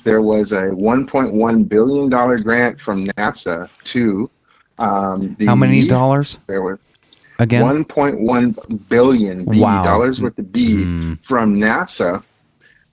E: there was a $1.1 billion grant from NASA to
C: How many dollars?
E: There was
C: Again?
E: 1.1 billion
C: Wow.
E: dollars with the B from NASA.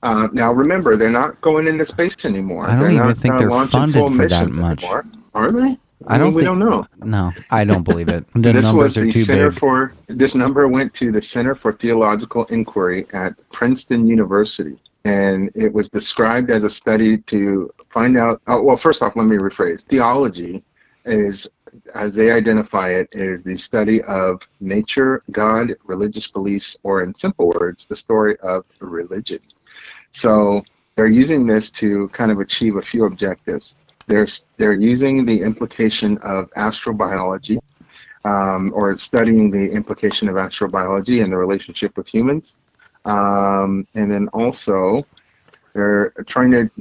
E: Now remember, they're not going into space anymore.
C: I don't
E: They're
C: even
E: not,
C: think they're
E: launching
C: funded
E: full
C: for that
E: missions
C: much.
E: anymore. Are they?
C: I don't
E: we
C: think-
E: don't know.
C: No, I don't believe it. The
E: This
C: numbers
E: was
C: are
E: the
C: too
E: Center
C: big.
E: for. This number went to the Center for Theological Inquiry at Princeton University, and it was described as a study to find out. Oh, well, first off, let me rephrase. Theology is, as they identify it, is the study of nature, God, religious beliefs, or in simple words, the story of religion. So they're using this to kind of achieve a few objectives. They're using the implication of astrobiology, or studying the implication of astrobiology and the relationship with humans. And then also, they're trying to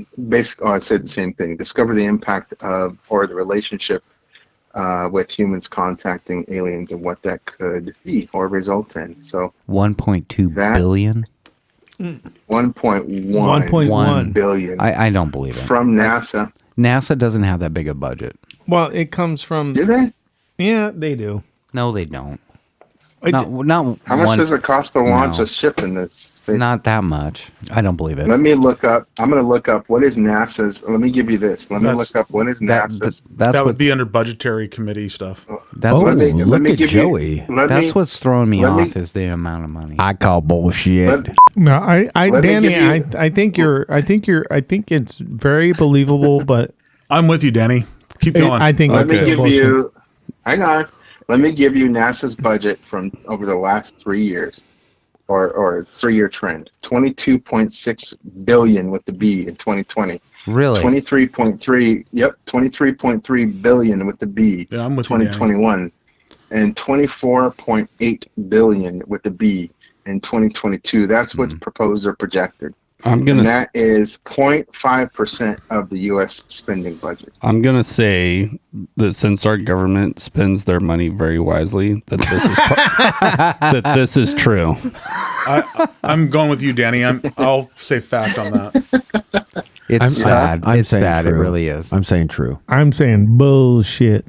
E: I said the same thing, discover the impact of, or the relationship with humans contacting aliens and what that could be or result in. So
C: 1.2 billion?
E: 1.1 billion
C: I don't believe it.
E: from NASA.
C: NASA doesn't have that big a budget.
D: Well, it comes from.
E: Do they?
D: Yeah, they do.
C: No, they don't.
D: I
C: Not
E: How much
C: one-
E: does it cost to launch
C: No.
E: a ship in this space?
C: Not that much. I don't believe it.
E: Let me look up. I'm going to look up what is NASA's. Let me give you this. Let me
F: That's-
E: look up what is NASA's.
C: That's
F: That
C: what.
F: would be under budgetary committee stuff.
C: That's
B: Oh,
C: what's,
B: look at
E: give
B: Joey.
C: that's what's throwing me
E: let me-
C: off is the amount of money.
B: I call bullshit.
D: No, I
E: Let me
D: Danny,
E: give you-
D: I think I think it's very believable, but
F: I'm with you, Danny. Keep going.
D: I think
E: Let
D: it's
E: me give
D: bullshit.
E: you. Hang on. Let me give you NASA's budget from over the last 3 years, or 3-year trend. 22.6 billion with the B in 2020.
C: Really?
E: 23.3. Yep, 23.3 billion with the B.
F: Yeah, I'm with you, Danny.
E: 2021, and 24.8 billion with the B in 2022. That's what's proposed or projected.
G: I'm
E: And
G: gonna
E: that is 0.5% of the U.S. spending budget.
G: I'm gonna say that since our government spends their money very wisely, that this is that this is true.
F: I'm going with you, Danny. I'll say fact on that.
C: It's sad.
B: I'm
C: It's
B: saying
C: sad. It
B: true.
C: really is.
B: I'm saying true.
D: I'm saying bullshit.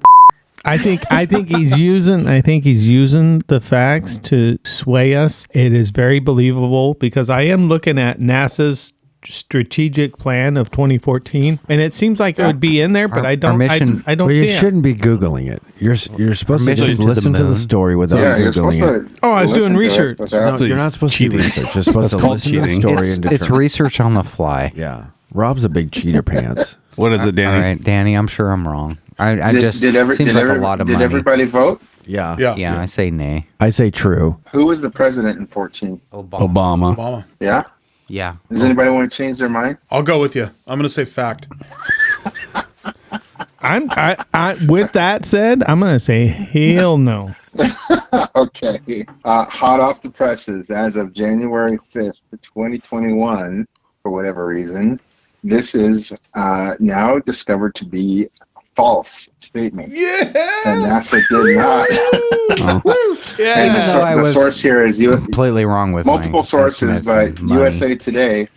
D: I think he's using the facts to sway us. It is very believable because I am looking at NASA's strategic plan of 2014, and it seems like it would be in there, but I don't. I don't
B: Well,
D: see
B: you
D: it.
B: shouldn't be Googling it. You're supposed to
C: mission
B: just
C: to the
B: listen to the
C: moon.
B: story without
E: You're supposed
B: Googling it.
E: to.
D: Oh, I was
E: listen
D: doing
E: to it
D: research.
E: without-
B: No, you're not supposed to do
G: cheating.
B: research. You're supposed to
G: That's called
B: listen to the
G: cheating.
B: story and
C: It's
B: determine.
C: research on the fly.
B: Yeah. Rob's a big cheater pants.
G: What is it,
C: All
G: Danny?
C: right, Danny, I'm sure I'm wrong. I
E: Did,
C: just
E: did, every,
C: seems
E: did,
C: like
E: every,
C: a lot of
E: did
C: money.
E: everybody vote?
B: Yeah.
C: Yeah, I say nay.
B: I say true.
E: Who was the president in 14?
G: Obama.
F: Obama.
E: Yeah?
C: Yeah.
E: Does anybody want to change their mind?
F: I'll go with you. I'm going to say fact.
D: I with that said, I'm gonna say hell no.
E: Okay. Hot off the presses, as of January 5th, 2021, for whatever reason, this is now discovered to be a false statement. Yeah! And NASA did not. And the source here is
C: Completely wrong with
E: multiple
C: my
E: sources,
C: estimates
E: but
C: and money.
E: USA Today.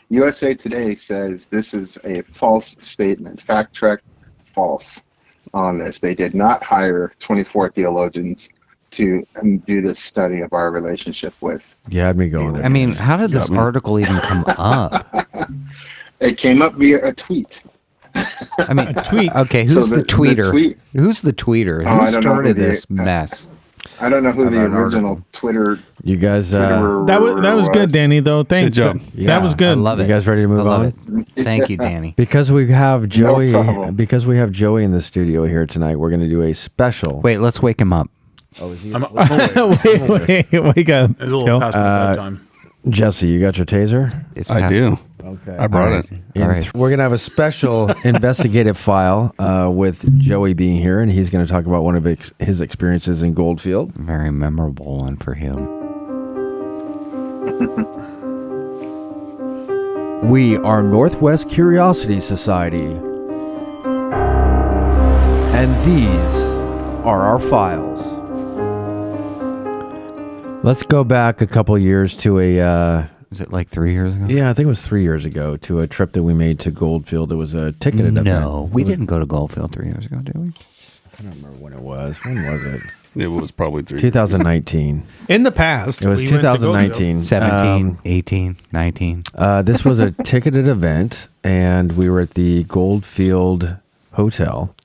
E: USA Today says this is a false statement. Fact check, false on this. They did not hire 24 theologians to do this study of our relationship with.
B: You had me going there.
C: I mean, how did this article even come up?
E: It came up via a tweet.
C: I mean,
D: A tweet.
C: Okay, who's
E: So
C: the tweeter? Who's the tweeter?
E: I
C: Who
E: don't know
C: started
E: who the-
C: this mess?
E: I don't know who the
C: About an
E: original Twitter.
B: You guys,
D: That was good, Danny. Though, thanks.
G: job.
D: That was good.
C: I love it.
B: You guys ready to move
C: I love
B: on?
C: it. Thank you, Danny.
B: Because we have Joey.
E: problem.
B: Because we have Joey in the studio here tonight, we're going to do a special.
C: Wait, let's wake him up.
B: Oh, is he?
F: I'm awake.
D: Wake up.
F: It's a little
D: Joe.
F: past my bedtime.
B: Jesse, you got your taser?
C: It's
G: I
C: past-
G: do.
B: Okay.
G: I brought it.
C: All right.
B: We're going to have a special investigative file with Joey being here, and he's going to talk about one of his experiences in Goldfield.
C: Very memorable one for him.
B: We are Northwest Curiosity Society, and these are our files. Let's go back a couple years to a...
C: Is it like 3 years ago?
B: yeah, I think it was 3 years ago, to a trip that we made to Goldfield. It was a ticketed event.
C: No, we didn't go to Goldfield 3 years ago, did we?
B: I don't remember when it was. When was it?
G: It was probably 3.
B: 2019.
D: In the past,
B: It was
D: we went to Goldfield.
B: 2019.
C: 17, 18, 19.
B: This was a ticketed event, and we were at the Goldfield Hotel.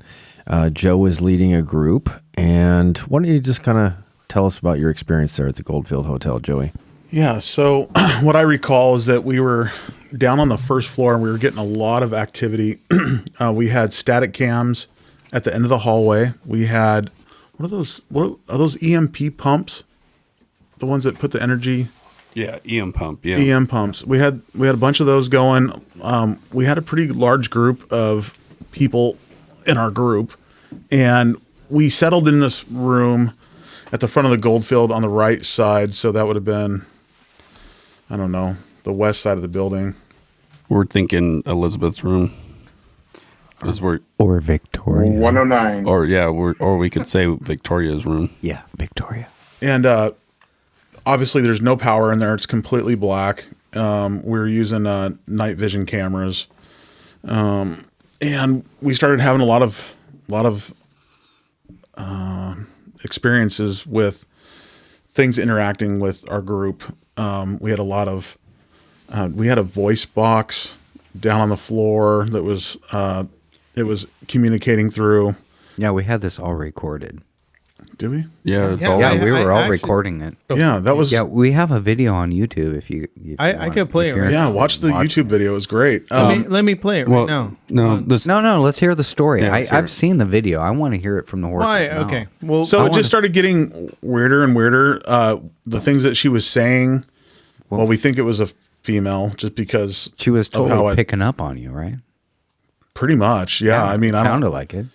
B: Joe was leading a group, and why don't you just kind of tell us about your experience there at the Goldfield Hotel, Joey?
F: Yeah, so what I recall is that we were down on the first floor and we were getting a lot of activity. We had static cams at the end of the hallway. We had, what are those EMP pumps? The ones that put the energy?
G: Yeah, EM pump. Yeah.
F: EM pumps. We had a bunch of those going. We had a pretty large group of people in our group, and we settled in this room at the front of the Goldfield on the right side. So that would have been, I don't know, the west side of the building.
G: We're thinking Elizabeth's room.
C: Or Victoria.
E: 109.
G: Or we could say Victoria's room.
C: Yeah, Victoria.
F: And obviously there's no power in there. It's completely black. We were using night vision cameras. And we started having a lot of experiences with things interacting with our group. We had we had a voice box down on the floor that was it was communicating through.
C: Yeah, we had this all recorded.
F: Did we?
G: Yeah, it's
D: Yeah,
G: all.
C: Yeah, we were all
D: actually-
C: recording it.
F: Yeah, that was.
C: Yeah, we have a video on YouTube if you
D: I
C: want-
D: could play
C: if
D: it
C: you're
D: right
F: Yeah,
C: interested
F: watch the
C: in watching
F: YouTube video. It was great.
D: Let me play it right now.
G: No, this.
C: No, let's hear the story.
G: Yeah, let's hear
C: I've
G: it.
C: seen the video. I want to hear it from the horse's
D: Why?
C: mouth.
D: Okay. Well,
F: So
D: I
F: it just started getting weirder and weirder. The things that she was saying, well, we think it was a female just because
C: She was
F: of how
C: totally
F: I
C: picking up on you, right?
F: pretty much. Yeah, I mean, I
C: Sounded like it.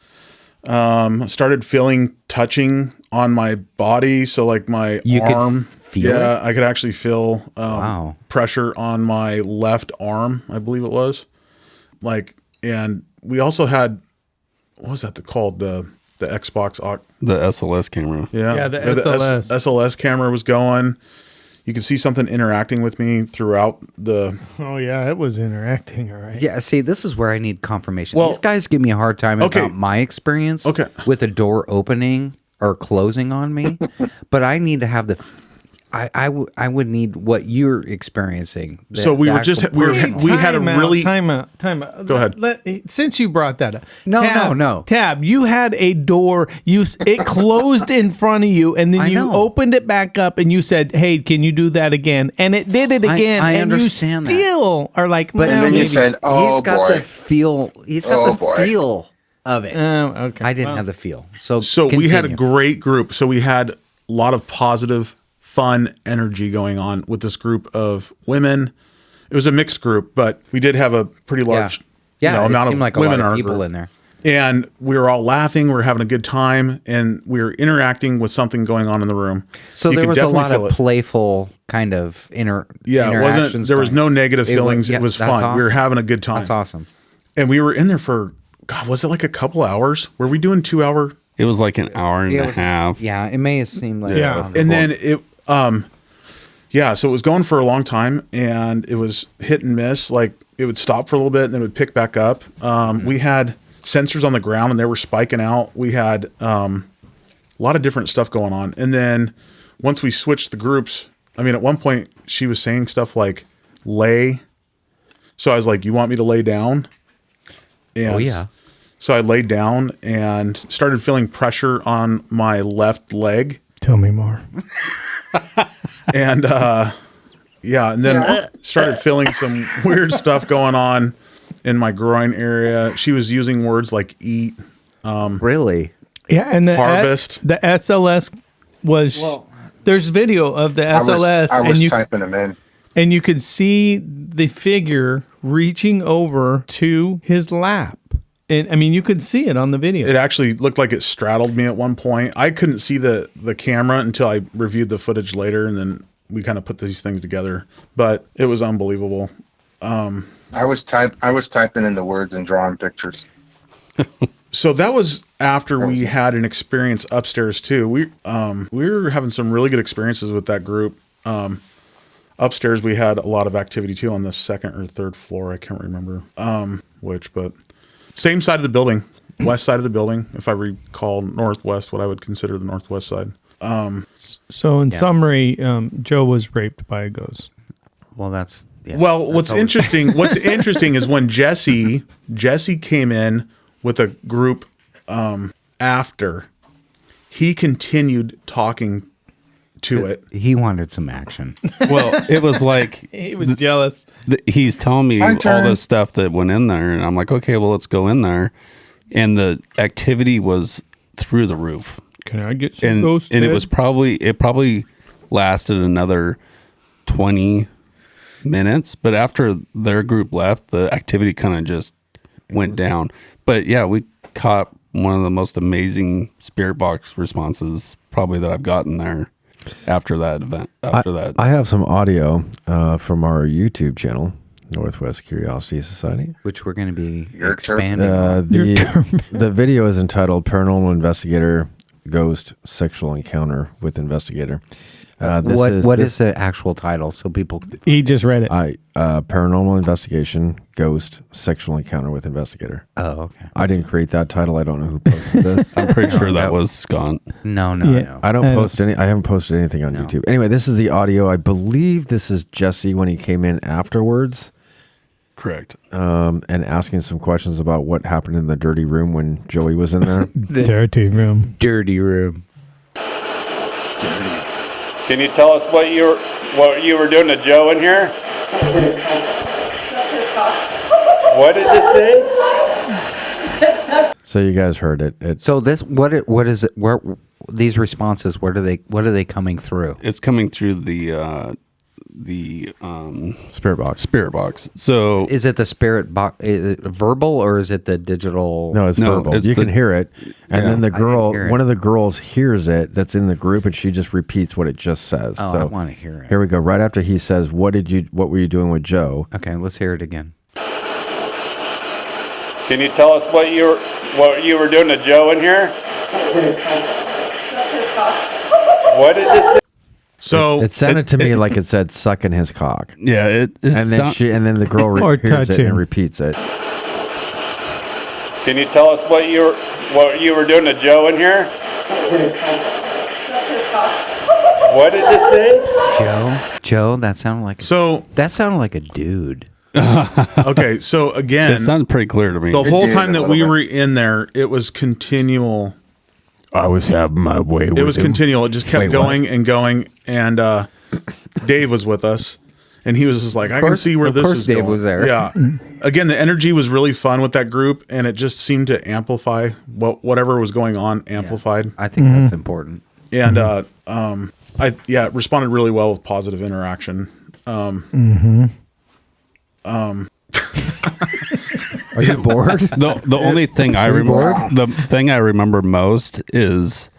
F: started feeling touching on my body. So like my
C: You could
F: arm.
C: feel
F: Yeah, I could actually feel
C: Wow.
F: pressure on my left arm, I believe it was. Like, and we also had, what was that called? The Xbox.
G: The SLS camera.
F: Yeah.
D: Yeah, the SLS.
F: SLS camera was going. You could see something interacting with me throughout the.
D: Oh yeah, it was interacting. All right.
C: Yeah, see, this is where I need confirmation.
F: Well-
C: These guys give me a hard time
F: Okay.
C: about my experience
F: Okay.
C: with a door opening or closing on me, but I need to have the. I would need what you're experiencing.
F: So we were just we had a really
D: time out.
F: Go ahead.
D: Since you brought that up,
C: No.
D: Tab, you had a door. It closed in front of you, and then
C: I
D: you
C: know.
D: opened it back up, and you said, "Hey, can you do that again?" And it did it again.
C: I
D: and
C: understand
D: you
C: that.
D: still are like,
C: But
D: well,
E: And then you
D: maybe.
E: said, "Oh
C: he's got
E: boy."
C: the feel. He's got
E: Oh,
C: the
E: boy.
C: feel of it.
D: Okay.
C: I didn't
D: Well,
C: have the feel. So
F: we had a
C: continue.
F: great group. So we had a lot of positive, fun energy going on with this group of women. It was a mixed group, but we did have a pretty large
C: Yeah, it
F: amount
C: seemed
F: of
C: like a
F: women
C: lot
F: in
C: of
F: our
C: people
F: group.
C: in there.
F: And we were all laughing. We were having a good time, and we were interacting with something going on in the room.
C: So
F: You
C: there
F: could
C: was a
F: definitely
C: lot
F: feel
C: of
F: it.
C: playful kind of
F: Yeah, it
C: interactions.
F: wasn't. There was
C: going.
F: no negative
C: It was-
F: feelings.
C: yeah,
F: It was
C: that's
F: fun. We were
C: awesome.
F: having a good time.
C: That's awesome.
F: And we were in there for God. Was it like a couple hours? Were we doing 2 hour?
G: It was like an hour and
C: It
G: a
C: was-
G: half.
C: Yeah, it may have seemed like
D: Yeah.
F: And then it so it was going for a long time, and it was hit and miss. Like it would stop for a little bit and then it would pick back up. We had sensors on the ground and they were spiking out. We had a lot of different stuff going on. And then once we switched the groups, I mean, at one point she was saying stuff like lay. So I was like, you want me to lay down? And
C: Oh, yeah.
F: So I laid down and started feeling pressure on my left leg.
D: Tell me more.
F: And and then started feeling some weird stuff going on in my groin area. She was using words like eat.
C: Really?
D: Yeah, and the
F: Harvest.
D: the SLS was. There's video of the SLS,
E: I
D: and
E: was
D: you
E: typing them in.
D: and you could see the figure reaching over to his lap, and I mean you could see it on the video.
F: It actually looked like it straddled me at one point. I couldn't see the camera until I reviewed the footage later, and then we kind of put these things together. But it was unbelievable.
E: I was typing in the words and drawing pictures.
F: So that was after we had an experience upstairs too. We were having some really good experiences with that group. Upstairs we had a lot of activity too on the second or third floor. I can't remember which, but same side of the building, west side of the building. If I recall, northwest, what I would consider the northwest side.
D: So in summary, Joe was raped by a ghost.
C: Well, that's yeah,
F: Well,
C: that's
F: what's
C: always-
F: interesting is when Jesse came in with a group after, he continued talking to it.
C: He wanted some action.
G: Well, it was like
D: He was jealous.
G: he's telling me
E: My
G: all
E: turn.
G: this stuff that went in there, and I'm like, okay, well, let's go in there. And the activity was through the roof,
D: Can I get some
G: and
D: ghost?
G: and it
D: head?
G: was probably lasted another 20 minutes. But after their group left, the activity kind of just went down. But yeah, we caught one of the most amazing spirit box responses probably that I've gotten there after that event.
B: I have some audio from our YouTube channel, Northwest Curiosity Society.
C: Which we're going to be
E: Your turn.
C: expanding.
B: The video is entitled "Paranormal Investigator Ghost Sexual Encounter with Investigator."
C: What is the actual title so people
D: He just read it.
B: Paranormal Investigation Ghost Sexual Encounter with Investigator.
C: Oh, okay.
B: I didn't create that title. I don't know who posted this.
G: I'm pretty sure that was Scott.
C: No.
B: I don't post any. I haven't posted anything on YouTube. Anyway, this is the audio. I believe this is Jesse when he came in afterwards,
G: Correct.
B: and asking some questions about what happened in the dirty room when Joey was in there.
D: Dirty room.
C: Dirty room.
I: Can you tell us what you were doing to Joe in here? What did you say?
B: So you guys heard it. It's
C: So this what is it? Where these responses? What are they coming through?
G: It's coming through the
B: Spirit Box.
G: spirit box. So
C: Is it the spirit box? Is it verbal or is it the digital?
B: No, it's
G: No,
B: verbal.
G: it's
B: You
G: the-
B: can hear it, and
G: Yeah.
B: then the
C: I can
B: girl,
C: hear it.
B: one of the girls, hears it. That's in the group, and she just repeats what it just says.
C: Oh,
B: so
C: I want to hear it.
B: here we go. Right after he says, "What were you doing with Joe?"
C: Okay, let's hear it again.
I: Can you tell us what you were doing to Joe in here? What did you say?
F: So
B: It sounded to me like it said "sucking his cock,"
G: yeah, it's
B: and then
G: not-
B: and then the girl
D: Or
B: hears it
D: touching.
B: and repeats it.
I: Can you tell us what you were doing to Joe in here? What did you say?
C: Joe, that sounded like a dude.
F: okay, so again,
G: it sounded pretty clear to me.
F: the whole
E: did
F: time
E: a
F: that
E: little
F: we
E: bit.
F: were in there, it was continual.
A: I was having my way with
F: It was
A: him.
F: continual. It just kept going and going. And Dave was with us, And he was just like, I can see where this is
C: Dave
F: going.
C: was there.
F: Yeah. Again, the energy was really fun with that group, and it just seemed to amplify whatever was going on. Amplified.
C: I think that's important.
F: And it responded really well with positive interaction.
B: Are you bored?
G: The only thing I remember most is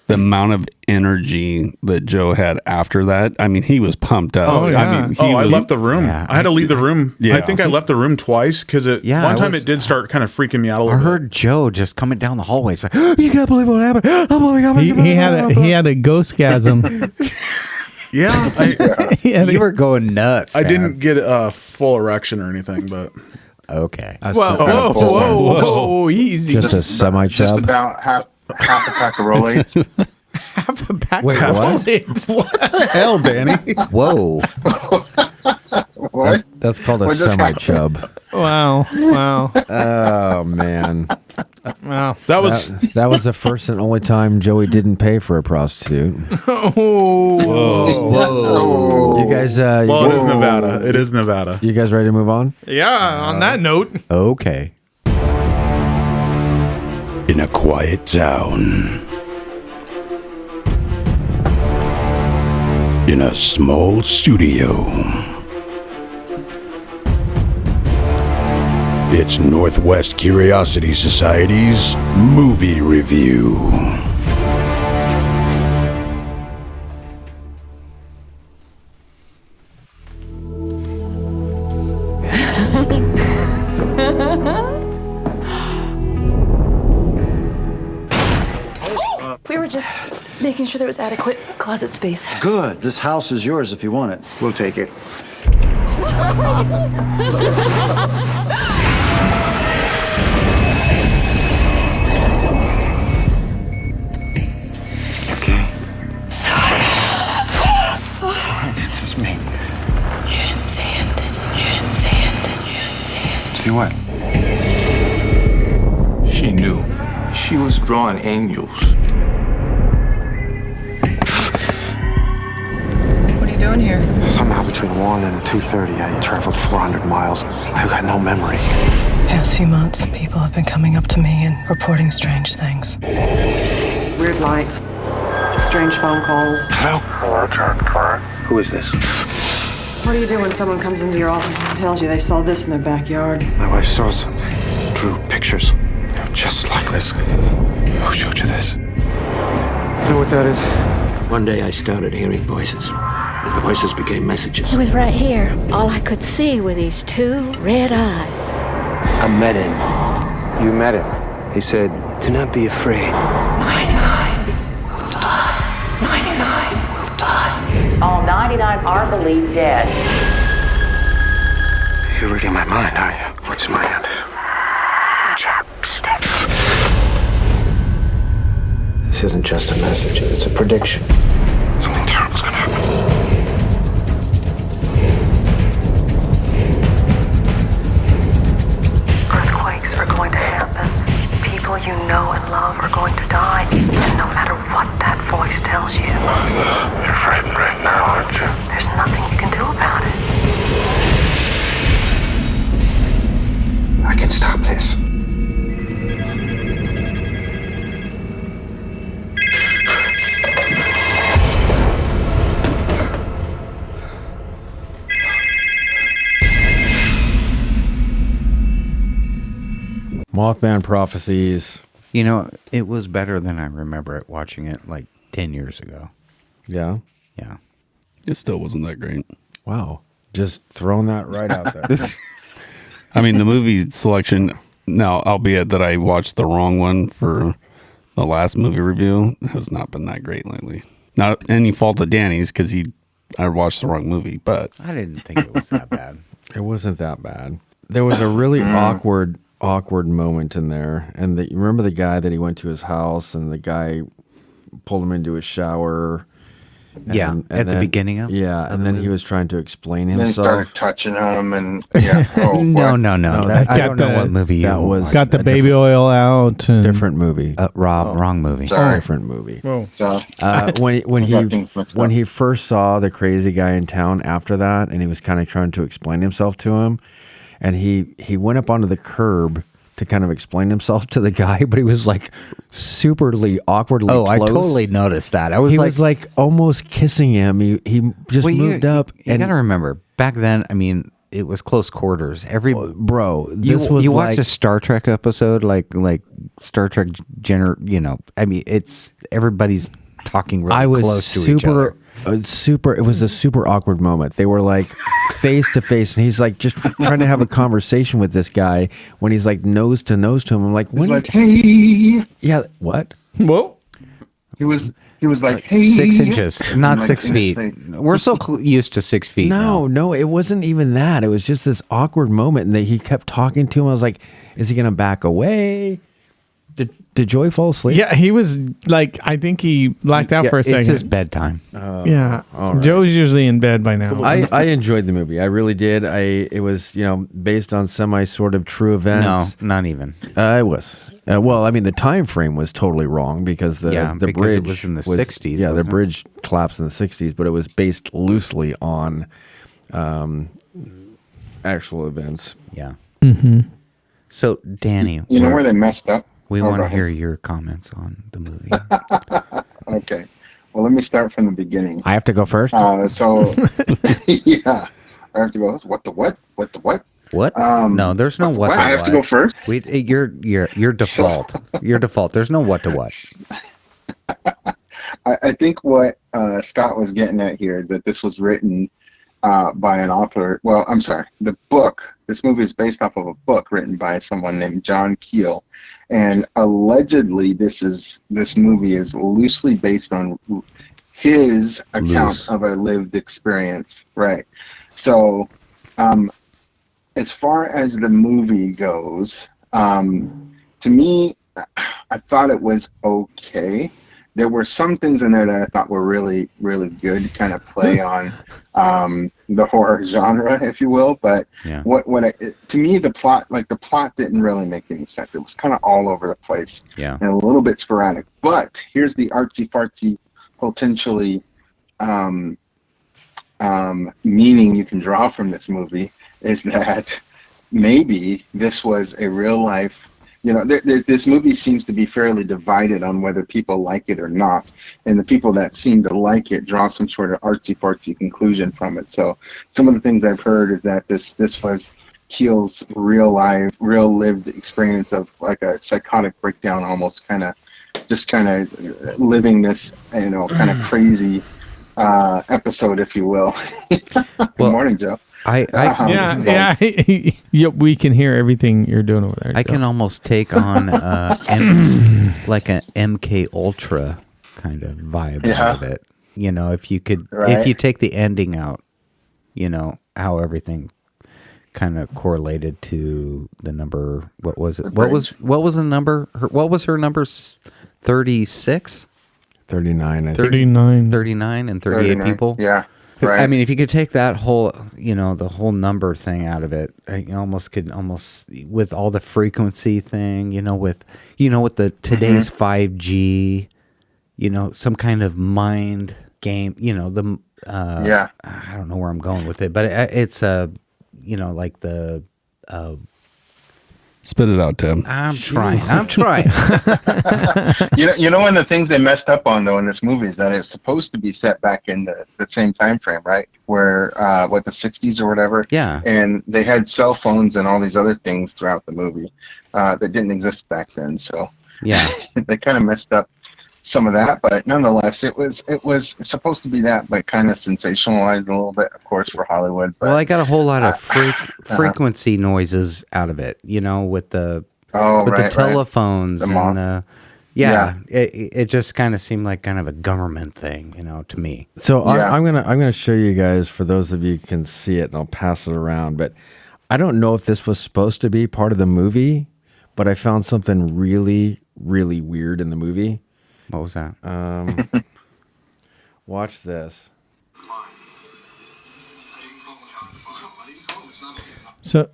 G: the amount of energy that Joe had after that. I mean, he was pumped up.
D: Oh, yeah.
G: I mean,
F: I left the room.
C: Yeah.
F: I had to leave the room.
G: Yeah.
F: I think I left the room twice because one time it did start kind of freaking me out a
C: I
F: little bit.
C: heard Joe just coming down the hallway. It's like, you can't believe what happened. Oh my God.
D: He had a ghostgasm.
F: Yeah.
C: You were going nuts.
F: I
C: man.
F: didn't get a full erection or anything, but
C: Okay.
D: Whoa, easy.
B: Just a semi
E: Just
B: chub.
E: about half a pack of Rolaids.
D: Half a pack
B: Wait,
D: of
B: what?
D: Rolaids.
F: what the hell, Danny?
C: Whoa.
E: What?
B: That's called a
E: What just
B: semi chub.
D: Wow.
B: Oh man,
D: Wow.
F: That was
B: that was the first and only time Joey didn't pay for a prostitute.
E: Oh.
B: You guys,
F: well, it is Nevada. It is Nevada.
B: you guys ready to move on?
D: Yeah, on that note.
C: Okay.
A: In a quiet town, in a small studio, it's Northwest Curiosity Society's movie review.
J: We were just making sure there was adequate closet space.
K: Good. This house is yours if you want it.
E: We'll take it.
K: Okay. All right, it's just me.
J: You didn't see it, did you? You didn't see it, did you? You didn't see it.
K: See what?
L: She knew. She was drawing angels.
J: What are you doing here?
K: Somehow between 1 and 2:30, I traveled 400 miles. I've got no memory.
J: Past few months, people have been coming up to me and reporting strange things. Weird lights, strange phone calls.
K: Hello? Hello, John Clark. Who is this?
J: What do you do when someone comes into your office and tells you they saw this in their backyard?
K: My wife saw something. Drew pictures. Just like this. Who showed you this? You know what that is?
M: One day I started hearing voices. The voices became messages.
N: He was right here. All I could see were these two red eyes.
M: I met him.
K: You met him. He said,
M: Do not be afraid.
J: 99 will die. 99 will die.
O: All 99 are believed dead.
K: you're reading my mind, are you? What's in my hand?
J: Chapstick.
K: This isn't just a message, it's a prediction. Something terrible's gonna happen.
J: Earthquakes are going to happen. People you know and love are going to die. And no matter what that voice tells you,
K: You're frightened right now, aren't you?
J: there's nothing you can do about it.
K: I can stop this.
B: Mothman Prophecies.
C: You know, it was better than I remember it watching it like 10 years ago.
B: Yeah.
C: Yeah.
G: It still wasn't that great.
B: Wow. Just throwing that right out there.
G: I mean, the movie selection, now, albeit that I watched the wrong one for the last movie review, has not been that great lately. Not any fault of Danny's, because I watched the wrong movie, but
C: I didn't think it was that bad.
B: It wasn't that bad. There was a really awkward moment in there. And you remember the guy that he went to his house and the guy pulled him into his shower
C: Yeah, at the beginning of
B: and then he was trying to explain
E: And then he
B: himself.
E: started touching him, and yeah. Oh,
C: no,
E: what?
C: no. I don't know what movie
B: that was
D: got the baby oil out. And,
B: different movie.
C: Rob, wrong movie.
E: Sorry.
B: Different movie.
D: Oh.
E: So,
B: When he first saw the crazy guy in town after that, and he was kind of trying to explain himself to him, and he went up onto the curb to kind of explain himself to the guy, but he was like superly awkwardly close.
C: I totally noticed that.
B: He was like almost kissing him. He just moved up.
C: You gotta remember, back then, I mean, it was close quarters. You watch a Star Trek episode, like Star Trek, I mean, it's everybody's talking really close to each other.
B: It was a super awkward moment. They were like face to face, and he's like just trying to have a conversation with this guy when he's like nose to nose to him. I'm like,
E: he's like, hey.
B: Yeah, what?
D: Whoa.
E: He was like, hey.
C: 6 inches, not
E: like
C: 6 feet. We're so used to 6 feet.
B: No, it wasn't even that. It was just this awkward moment, and he kept talking to him. I was like, is he gonna back away? Did Joy fall asleep?
D: Yeah, he was like, I think he blacked out for a second.
C: It's his bedtime.
D: Yeah,
B: right.
D: Joe's usually in bed by now.
B: I enjoyed the movie. I really did. It was based on semi sort of true events.
C: No, not even.
B: It was. Well, I mean, the time frame was totally wrong because the
C: because
B: bridge
C: it was in the 60s.
B: Yeah, the
C: wasn't it?
B: bridge collapsed in the 60s, but it was based loosely on actual events.
C: Yeah.
D: Mm-hmm.
C: So, Danny,
E: You know where they messed up?
C: we
E: Oh,
C: want
E: go
C: to
E: ahead.
C: hear your comments on the movie.
E: Okay. Well, let me start from the beginning.
B: I have to go first.
E: So, yeah, I have to go. What the what? What the what?
C: What? No, there's no what.
E: I have to go first.
C: Your default. Your default. There's no what to what.
E: I think what Scott was getting at here is that this was written by an author. Well, I'm sorry. The book. This movie is based off of a book written by someone named John Keel, and allegedly this movie is loosely based on his account of a lived experience. Right. So, as far as the movie goes, to me, I thought it was okay. There were some things in there that I thought were really, really good, kind of play on the horror genre, if you will. But
C: Yeah.
E: to me, the plot didn't really make any sense. It was kind of all over the place,
C: Yeah.
E: and a little bit sporadic. But here's the artsy fartsy, potentially meaning you can draw from this movie is that maybe this was a real life. This movie seems to be fairly divided on whether people like it or not, and the people that seem to like it draw some sort of artsy-fartsy conclusion from it. So some of the things I've heard is that this was Keel's real lived experience of like a psychotic breakdown, almost kind of living this, kind of crazy episode, if you will. Good morning, Joe.
D: Yeah, we can hear everything you're doing over there.
C: I can almost take on like an MK Ultra kind of vibe out of it. If you could, if you take the ending out, how everything kind of correlated to the number. What was it? What was the number? What was her number? 36?
B: 39.
C: 39 and 38 people.
E: Yeah. Right.
C: I mean, if you could take that whole, the whole number thing out of it, you almost with all the frequency thing, with the today's 5G, some kind of mind game, I don't know where I'm going with it, but it's like the.
G: Spit it out, Tim.
C: I'm trying.
E: One of the things they messed up on though in this movie is that it's supposed to be set back in the same time frame, right? Where the 60s or whatever.
C: Yeah.
E: And they had cell phones and all these other things throughout the movie that didn't exist back then. So
C: yeah,
E: they kind of messed up some of that, but nonetheless, it was supposed to be that, but kind of sensationalized a little bit, of course, for Hollywood. But,
C: well, I got a whole lot of frequency noises out of it, with the the telephones and it just kind of seemed like kind of a government thing, to me.
B: So I'm gonna show you guys, for those of you who can see it, and I'll pass it around. But I don't know if this was supposed to be part of the movie, but I found something really, really weird in the movie.
C: What was that?
B: Watch this.
D: So,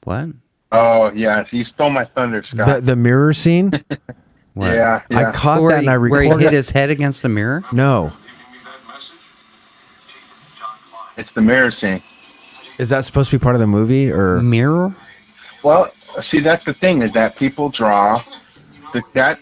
C: what?
E: Oh yeah, you stole my thunder, Scott.
B: The mirror scene?
E: Yeah,
B: I caught
C: Where
B: that and I
C: where
B: recorded
C: he hit his head against the mirror?
B: No.
E: It's the mirror scene.
B: Is that supposed to be part of the movie or
C: mirror?
E: Well, see, that's the thing is that people draw. That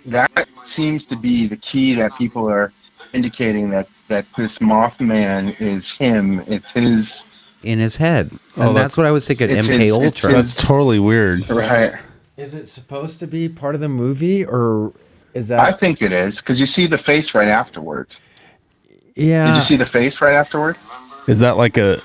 E: seems to be the key that people are indicating that this Mothman is him. It's his
C: in his head.
G: Oh,
C: And that's what I was thinking.
E: it's
C: MK
E: his- it's
C: Ultra.
E: his-
G: That's totally weird.
E: right.
B: is it supposed to be part of the movie or is that
E: I think it is because you see the face right afterwards.
B: Yeah.
E: Did you see the face right afterwards?
G: Is that like a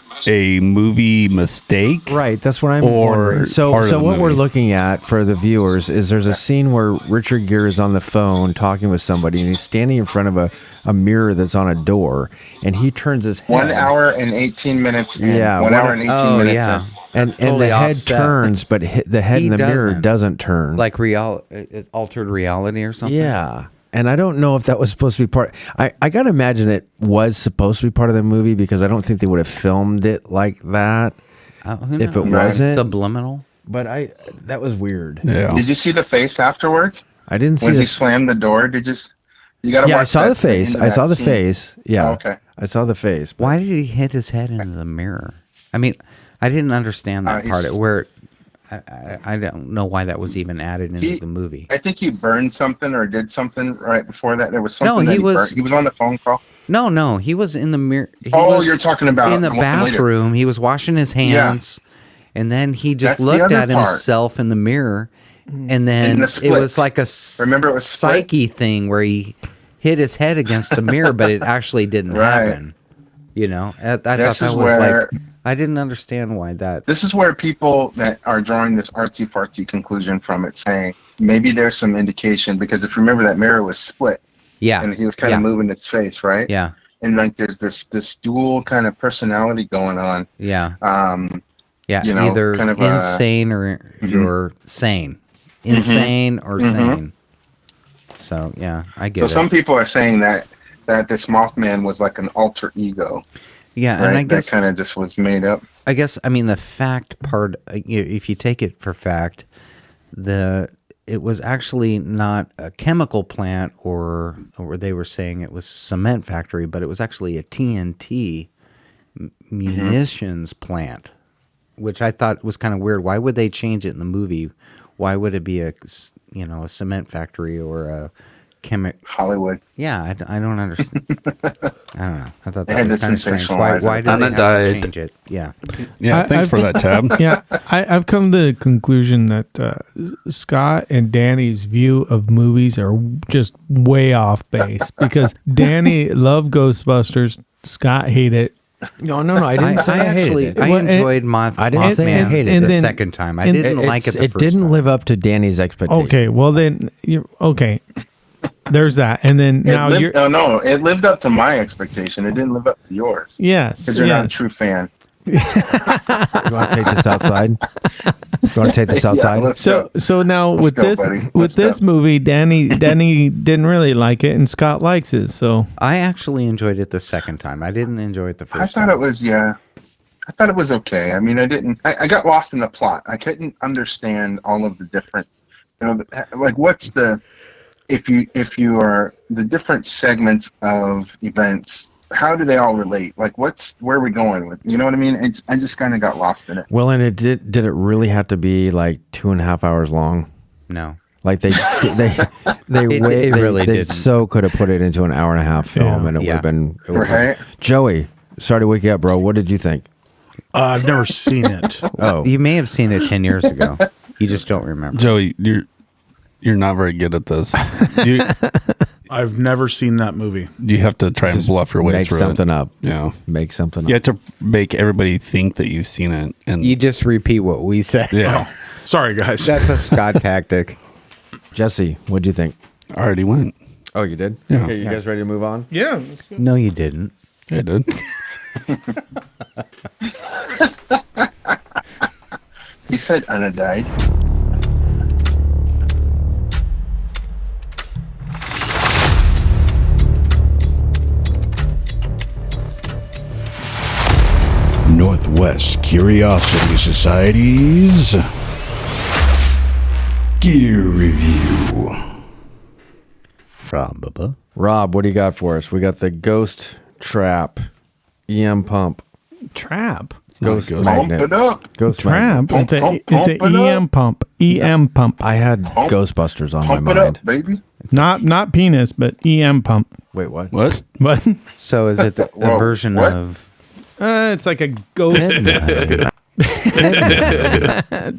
G: movie mistake?
B: Right, that's what I'm
G: Or
B: wondering. So
G: part of the
B: what we're
G: movie?
B: looking at for the viewers is there's a scene where Richard Gere is on the phone talking with somebody and he's standing in front of a mirror that's on a door and he turns his head.
E: 1 hour and 18 minutes. In.
B: Yeah,
E: 1 hour and 18 minutes. In.
B: And
C: totally
B: the head
C: offset.
B: turns, but the head
C: He
B: in the mirror
C: doesn't.
B: doesn't turn.
C: Like it's altered reality or something?
B: Yeah. And I don't know if that was supposed to be part. I got to imagine it was supposed to be part of the movie because I don't think they would have filmed it like that if it wasn't.
C: Subliminal?
B: But that was weird.
G: Yeah.
E: Did you see the face afterwards?
B: I didn't see
E: when he
B: the-
E: slammed the door. Did you got to
B: Yeah,
E: watch
B: I saw
E: that
B: the face.
E: into
B: I
E: that
B: saw the
E: scene.
B: face. Yeah.
E: Oh, okay.
B: I saw the face.
C: Why did he hit his head into the mirror? I mean, I didn't understand that part. Where I don't know why that was even added into the movie.
E: I think he burned something or did something right before that. There was something
C: No,
E: that
C: he was-
E: burned. He was on the phone call.
C: No, he was in the mirror.
E: You're talking about
C: in the
E: one later.
C: bathroom. He was washing his hands, and then he just
E: That's the
C: looked
E: other
C: at
E: part.
C: himself in the mirror, and
E: In
C: then
E: the
C: it
E: split.
C: was like a
E: Remember it was split?
C: psyche thing where he hit his head against the mirror, but it actually didn't
E: Right.
C: happen. You know, I thought
E: This
C: that
E: is
C: was
E: where-
C: like I didn't understand why that.
E: This is where people that are drawing this artsy-fartsy conclusion from it, saying maybe there's some indication because if you remember that mirror was split.
C: Yeah.
E: And he was kind of moving its face, right?
C: Yeah.
E: And like there's this dual kind of personality going on.
C: Yeah.
E: You know,
C: either
E: kind of
C: insane or you're sane. Insane or sane. So yeah, I get
E: So
C: it.
E: some people are saying that this Mothman was like an alter ego.
C: Yeah,
E: right?
C: and I guess
E: that kind of just was made up.
C: I guess I mean the fact part. If you take it for fact, it was actually not a chemical plant, or they were saying it was a cement factory, but it was actually a TNT munitions plant, which I thought was kind of weird. Why would they change it in the movie? Why would it be a cement factory or a
E: Hollywood?
C: Yeah, I don't understand. I don't know. I thought
E: They
C: that
E: had
C: was
E: to
C: kind of strange. Why
E: sensationalize
C: did
E: it.
C: they
G: Anna
C: have to
G: died.
C: change it? Yeah.
G: Yeah, thanks for that, Tab.
D: Yeah, I've come to the conclusion that Scott and Danny's view of movies are just way off base because Danny loved Ghostbusters, Scott hated it.
B: No, I didn't say I hated it.
C: I enjoyed
B: I didn't say I hated
C: the
B: it.
C: second time. I didn't like it the
B: It
C: first
B: didn't
C: time.
B: live up to Danny's expectations.
D: Okay, well then, okay. There's that, and then now you're.
E: Oh no, it lived up to my expectation. It didn't live up to yours.
D: Yes,
E: because you're not a
D: yes.
E: true fan.
B: You want to take this outside? You want to take this outside?
E: let's go.
D: So now
E: Let's
D: with
E: go,
D: this
E: buddy.
D: with
E: Let's
D: this
E: go.
D: movie, Danny didn't really like it, and Scott likes it. So
C: I actually enjoyed it the second time. I didn't enjoy it the
E: I
C: first
E: thought
C: time.
E: it was I thought it was okay. I mean, I got lost in the plot. I couldn't understand all of the different, like what's the, if you are the different segments of events, how do they all relate? Like where are we going with, you know what I mean? I just kind of got lost in it.
B: Well, and did it really have to be like 2.5 hours long?
C: No.
B: Like they
C: It really
B: they
C: didn't.
B: so could have put it into an hour and a half film, and it would have been. It would've been-
E: Right.
B: Joey, sorry to wake you up, bro. What did you think?
F: I've never seen it.
B: Oh,
C: You may have seen it 10 years ago. You just don't remember.
G: Joey, you're not very good at this.
F: I've never seen that movie.
G: You have to try and bluff your way
B: make
G: through
B: something
G: it.
B: up.
G: Yeah.
B: Make something
G: You
B: up.
G: have to make everybody think that you've seen it. And
C: You just repeat what we said.
G: yeah,
F: Sorry, guys.
C: That's a Scott tactic.
B: Jesse, what'd you think?
G: I already went.
B: Oh, you did?
G: Yeah.
B: Okay, you guys ready to move on?
D: yeah,
C: No, you didn't.
G: I did.
E: He said Anna died.
A: Northwest Curiosity Society's Gear Review.
B: Rob, what do you got for us? We got the Ghost Trap EM Pump.
D: Trap?
B: Ghost
G: Ghost
B: Magnet.
E: Pump it up.
B: Ghost
D: Trap?
B: Magnet.
D: It's an EM pump. EM pump.
B: I had Ghostbusters on my
E: Pump it
B: mind.
E: up, baby.
D: Not penis, but EM pump.
B: Wait, what?
G: What?
D: What?
C: So is it the
E: Whoa,
C: version
E: what?
C: of
D: It's like a ghost.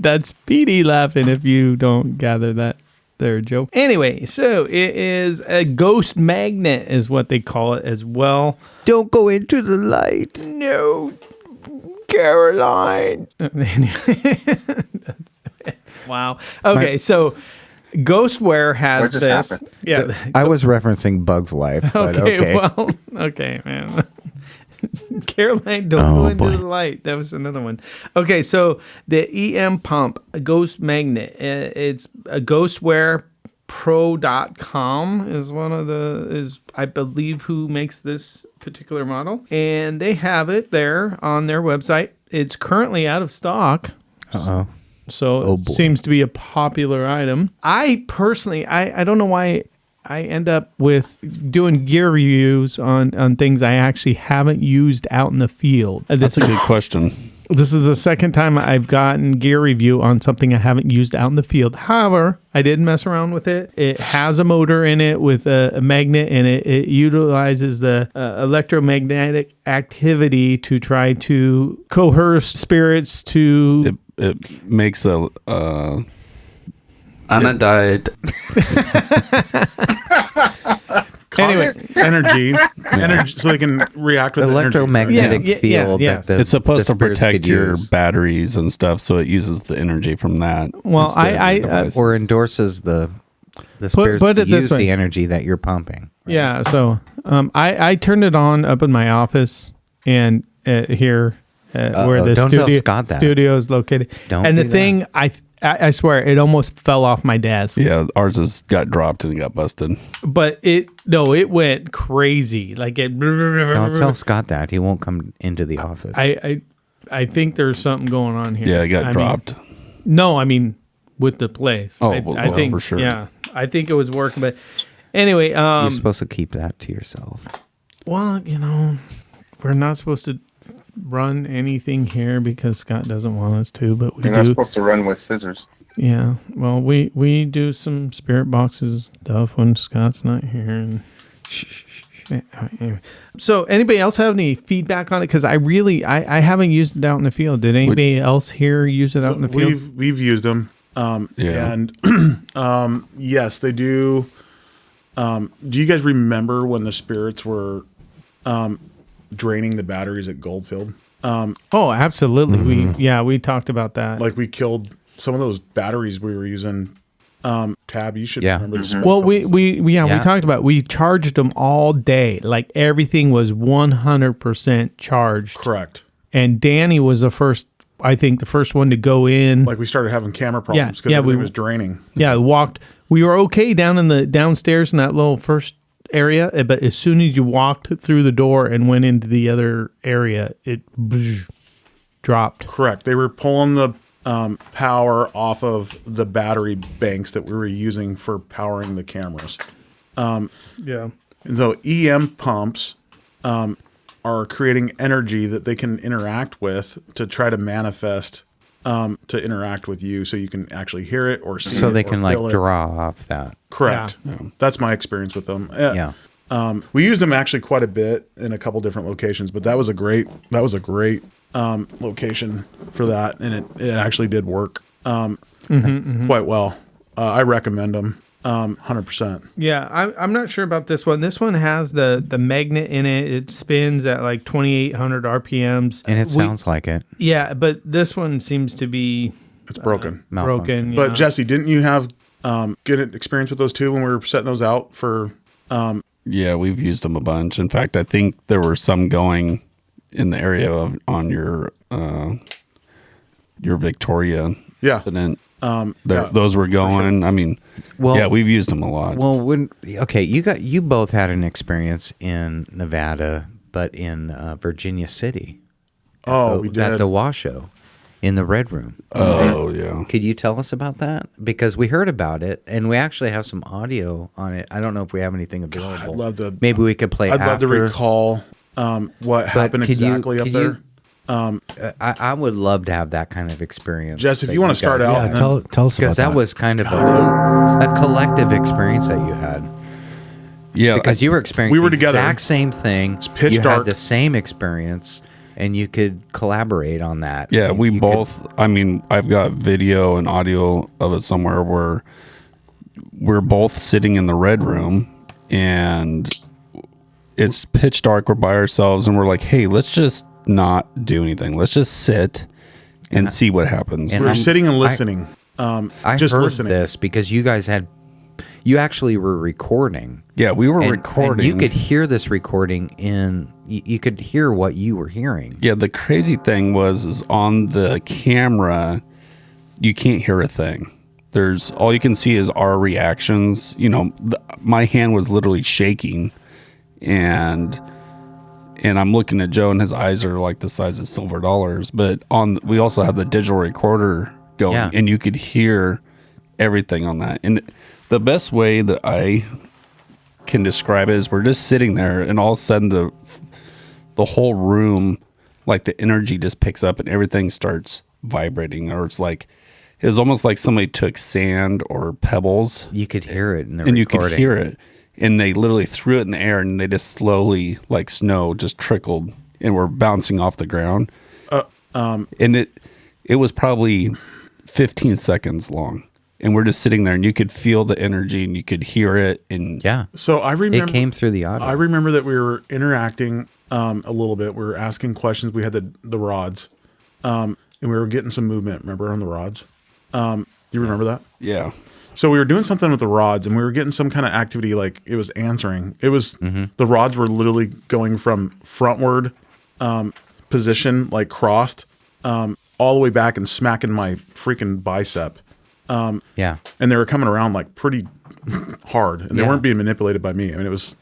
D: That's Petey laughing if you don't gather that there, Joe. Anyway, so it is a ghost magnet is what they call it as well.
C: Don't go into the light.
D: No, Caroline. Wow. Okay, so Ghostware has
E: What just
D: this.
E: happened?
D: Yeah.
C: I was referencing Bug's Life, but okay.
D: Well, okay, man. Caroline, don't go into the light. That was another one. Okay, so the EM pump, a ghost magnet. It's a ghostwarepro.com is one of is I believe who makes this particular model, and they have it there on their website. It's currently out of stock.
C: Uh-oh.
D: So it seems to be a popular item. I personally, I don't know why I end up with doing gear reviews on things I actually haven't used out in the field.
G: That's a good question.
D: This is the second time I've gotten gear review on something I haven't used out in the field. However, I did mess around with it. It has a motor in it with a magnet, and it utilizes the electromagnetic activity to try to coerce spirits to...
G: It makes a...
P: Unadied.
D: Anyway,
F: energy, so they can react with
C: electromagnetic field.
D: Yes.
G: It's supposed to
C: spirits
G: protect
C: could
G: your
C: use.
G: batteries and stuff, so it uses the energy from that.
D: Well,
G: instead of your device.
C: or endorses the spirits
D: put
C: to
D: it this
C: use
D: way.
C: the energy that you're pumping.
D: Yeah, so I turned it on up in my office and here where the
C: Don't tell Scott that.
D: studio is located.
C: Don't
D: and the
C: do
D: thing, I swear, it almost fell off my desk.
G: Yeah, ours got dropped and it got busted.
D: But it went crazy. Like it.
C: Don't tell Scott that. He won't come into the office.
D: I think there's something going on here.
G: Yeah, it got dropped.
D: No, I mean with the place.
G: Oh,
D: I
G: well,
D: think
G: for sure.
D: Yeah, I think it was working, but anyway,
C: You're supposed to keep that to yourself.
D: well, we're not supposed to run anything here because Scott doesn't want us to, but we
E: You're
D: do.
E: not supposed to run with scissors.
D: Yeah, well, we do some spirit boxes stuff when Scott's not here. And anyway. So, anybody else have any feedback on it? Because I haven't used it out in the field. Did anybody else here use it out in the field?
F: We've used them. And yes, they do. Do you guys remember when the spirits were draining the batteries at Goldfield?
D: Oh, absolutely. We talked about that.
F: Like we killed some of those batteries we were using. Tab, you should remember this.
D: Well, we talked about it. We charged them all day. Like everything was 100% charged.
F: Correct.
D: And Danny was the first one to go in.
F: Like we started having camera problems because everything was draining.
D: Yeah, we were okay down in the downstairs in that little first area, but as soon as you walked through the door and went into the other area, it dropped.
F: Correct. They were pulling the power off of the battery banks that we were using for powering the cameras.
D: Yeah.
F: Though EM pumps are creating energy that they can interact with to try to manifest to interact with you, so you can actually hear it or see it.
C: So they can
F: feel it.
C: draw off that.
F: Correct.
C: Yeah.
F: That's my experience with them. We used them actually quite a bit in a couple different locations, but that was a great location for that, and it actually did work quite well. I recommend them 100%.
D: Yeah, I'm not sure about this one. This one has the magnet in it. It spins at like 2,800 RPMs.
C: And it sounds like it.
D: Yeah, but this one seems to be...
F: It's broken.
D: Broken.
F: But Jesse, didn't you have good experience with those too when we were setting those out for...
G: Yeah, we've used them a bunch. In fact, I think there were some going in the area on your Victoria incident. Those were going. Sure. I mean, we've used them a lot.
C: Well, you both had an experience in Nevada, but in Virginia City.
F: Oh, we did.
C: At the Washoe in the Red Room.
G: Oh, yeah.
C: Could you tell us about that? Because we heard about it, and we actually have some audio on it. I don't know if we have anything available.
F: I'd love to.
C: Maybe we could play.
F: I'd love to
C: after.
F: recall what happened exactly up there.
C: I would love to have that kind of experience.
F: Jess, if you want to start
B: Yeah,
F: out,
B: tell us about
C: because that was kind of a collective experience that you had.
G: Yeah,
C: because you were experiencing
F: we were together.
C: the exact same thing.
F: It's pitch
C: you
F: dark.
C: had the same experience, and you could collaborate on that.
G: Yeah,
C: And
G: we
C: you
G: both. I mean, I've got video and audio of it somewhere where we're both sitting in the Red Room, and it's pitch dark. We're by ourselves, and we're like, "Hey, let's just not do anything. Let's just sit and see what happens."
C: and
F: we're sitting and listening.
C: I
F: just
C: heard
F: listening.
C: this because you guys you actually were recording.
G: Yeah, we were
C: And
G: recording.
C: you could hear this recording you could hear what you were hearing.
G: Yeah, the crazy thing is on the camera, you can't hear a thing. There's all you can see is our reactions. You know, my hand was literally shaking, and I'm looking at Joe, and his eyes are like the size of silver dollars. But we also have the digital recorder going,
C: Yeah.
G: and you could hear everything on that. And the best way that I can describe it is we're just sitting there, and all of a sudden the whole room, like the energy just picks up and everything starts vibrating, or it was almost like somebody took sand or pebbles.
C: You could hear it in the
G: and
C: recording.
G: you could hear it, and they literally threw it in the air, and they just slowly, like snow, just trickled and were bouncing off the ground. And it was probably 15 seconds long. And we're just sitting there, and you could feel the energy, and you could hear it. And
C: yeah,
F: So I remember
C: it came through the audio.
F: I remember that we were interacting a little bit. We were asking questions. We had the rods, and we were getting some movement. Remember on the rods? You remember that?
G: yeah,
F: So we were doing something with the rods, and we were getting some kind of activity. Like it was answering. It was the rods were literally going from frontward position, like crossed, all the way back and smacking my freaking bicep.
C: Yeah,
F: And they were coming around like pretty hard, and they
C: Yeah.
F: weren't being manipulated by me. I mean, it was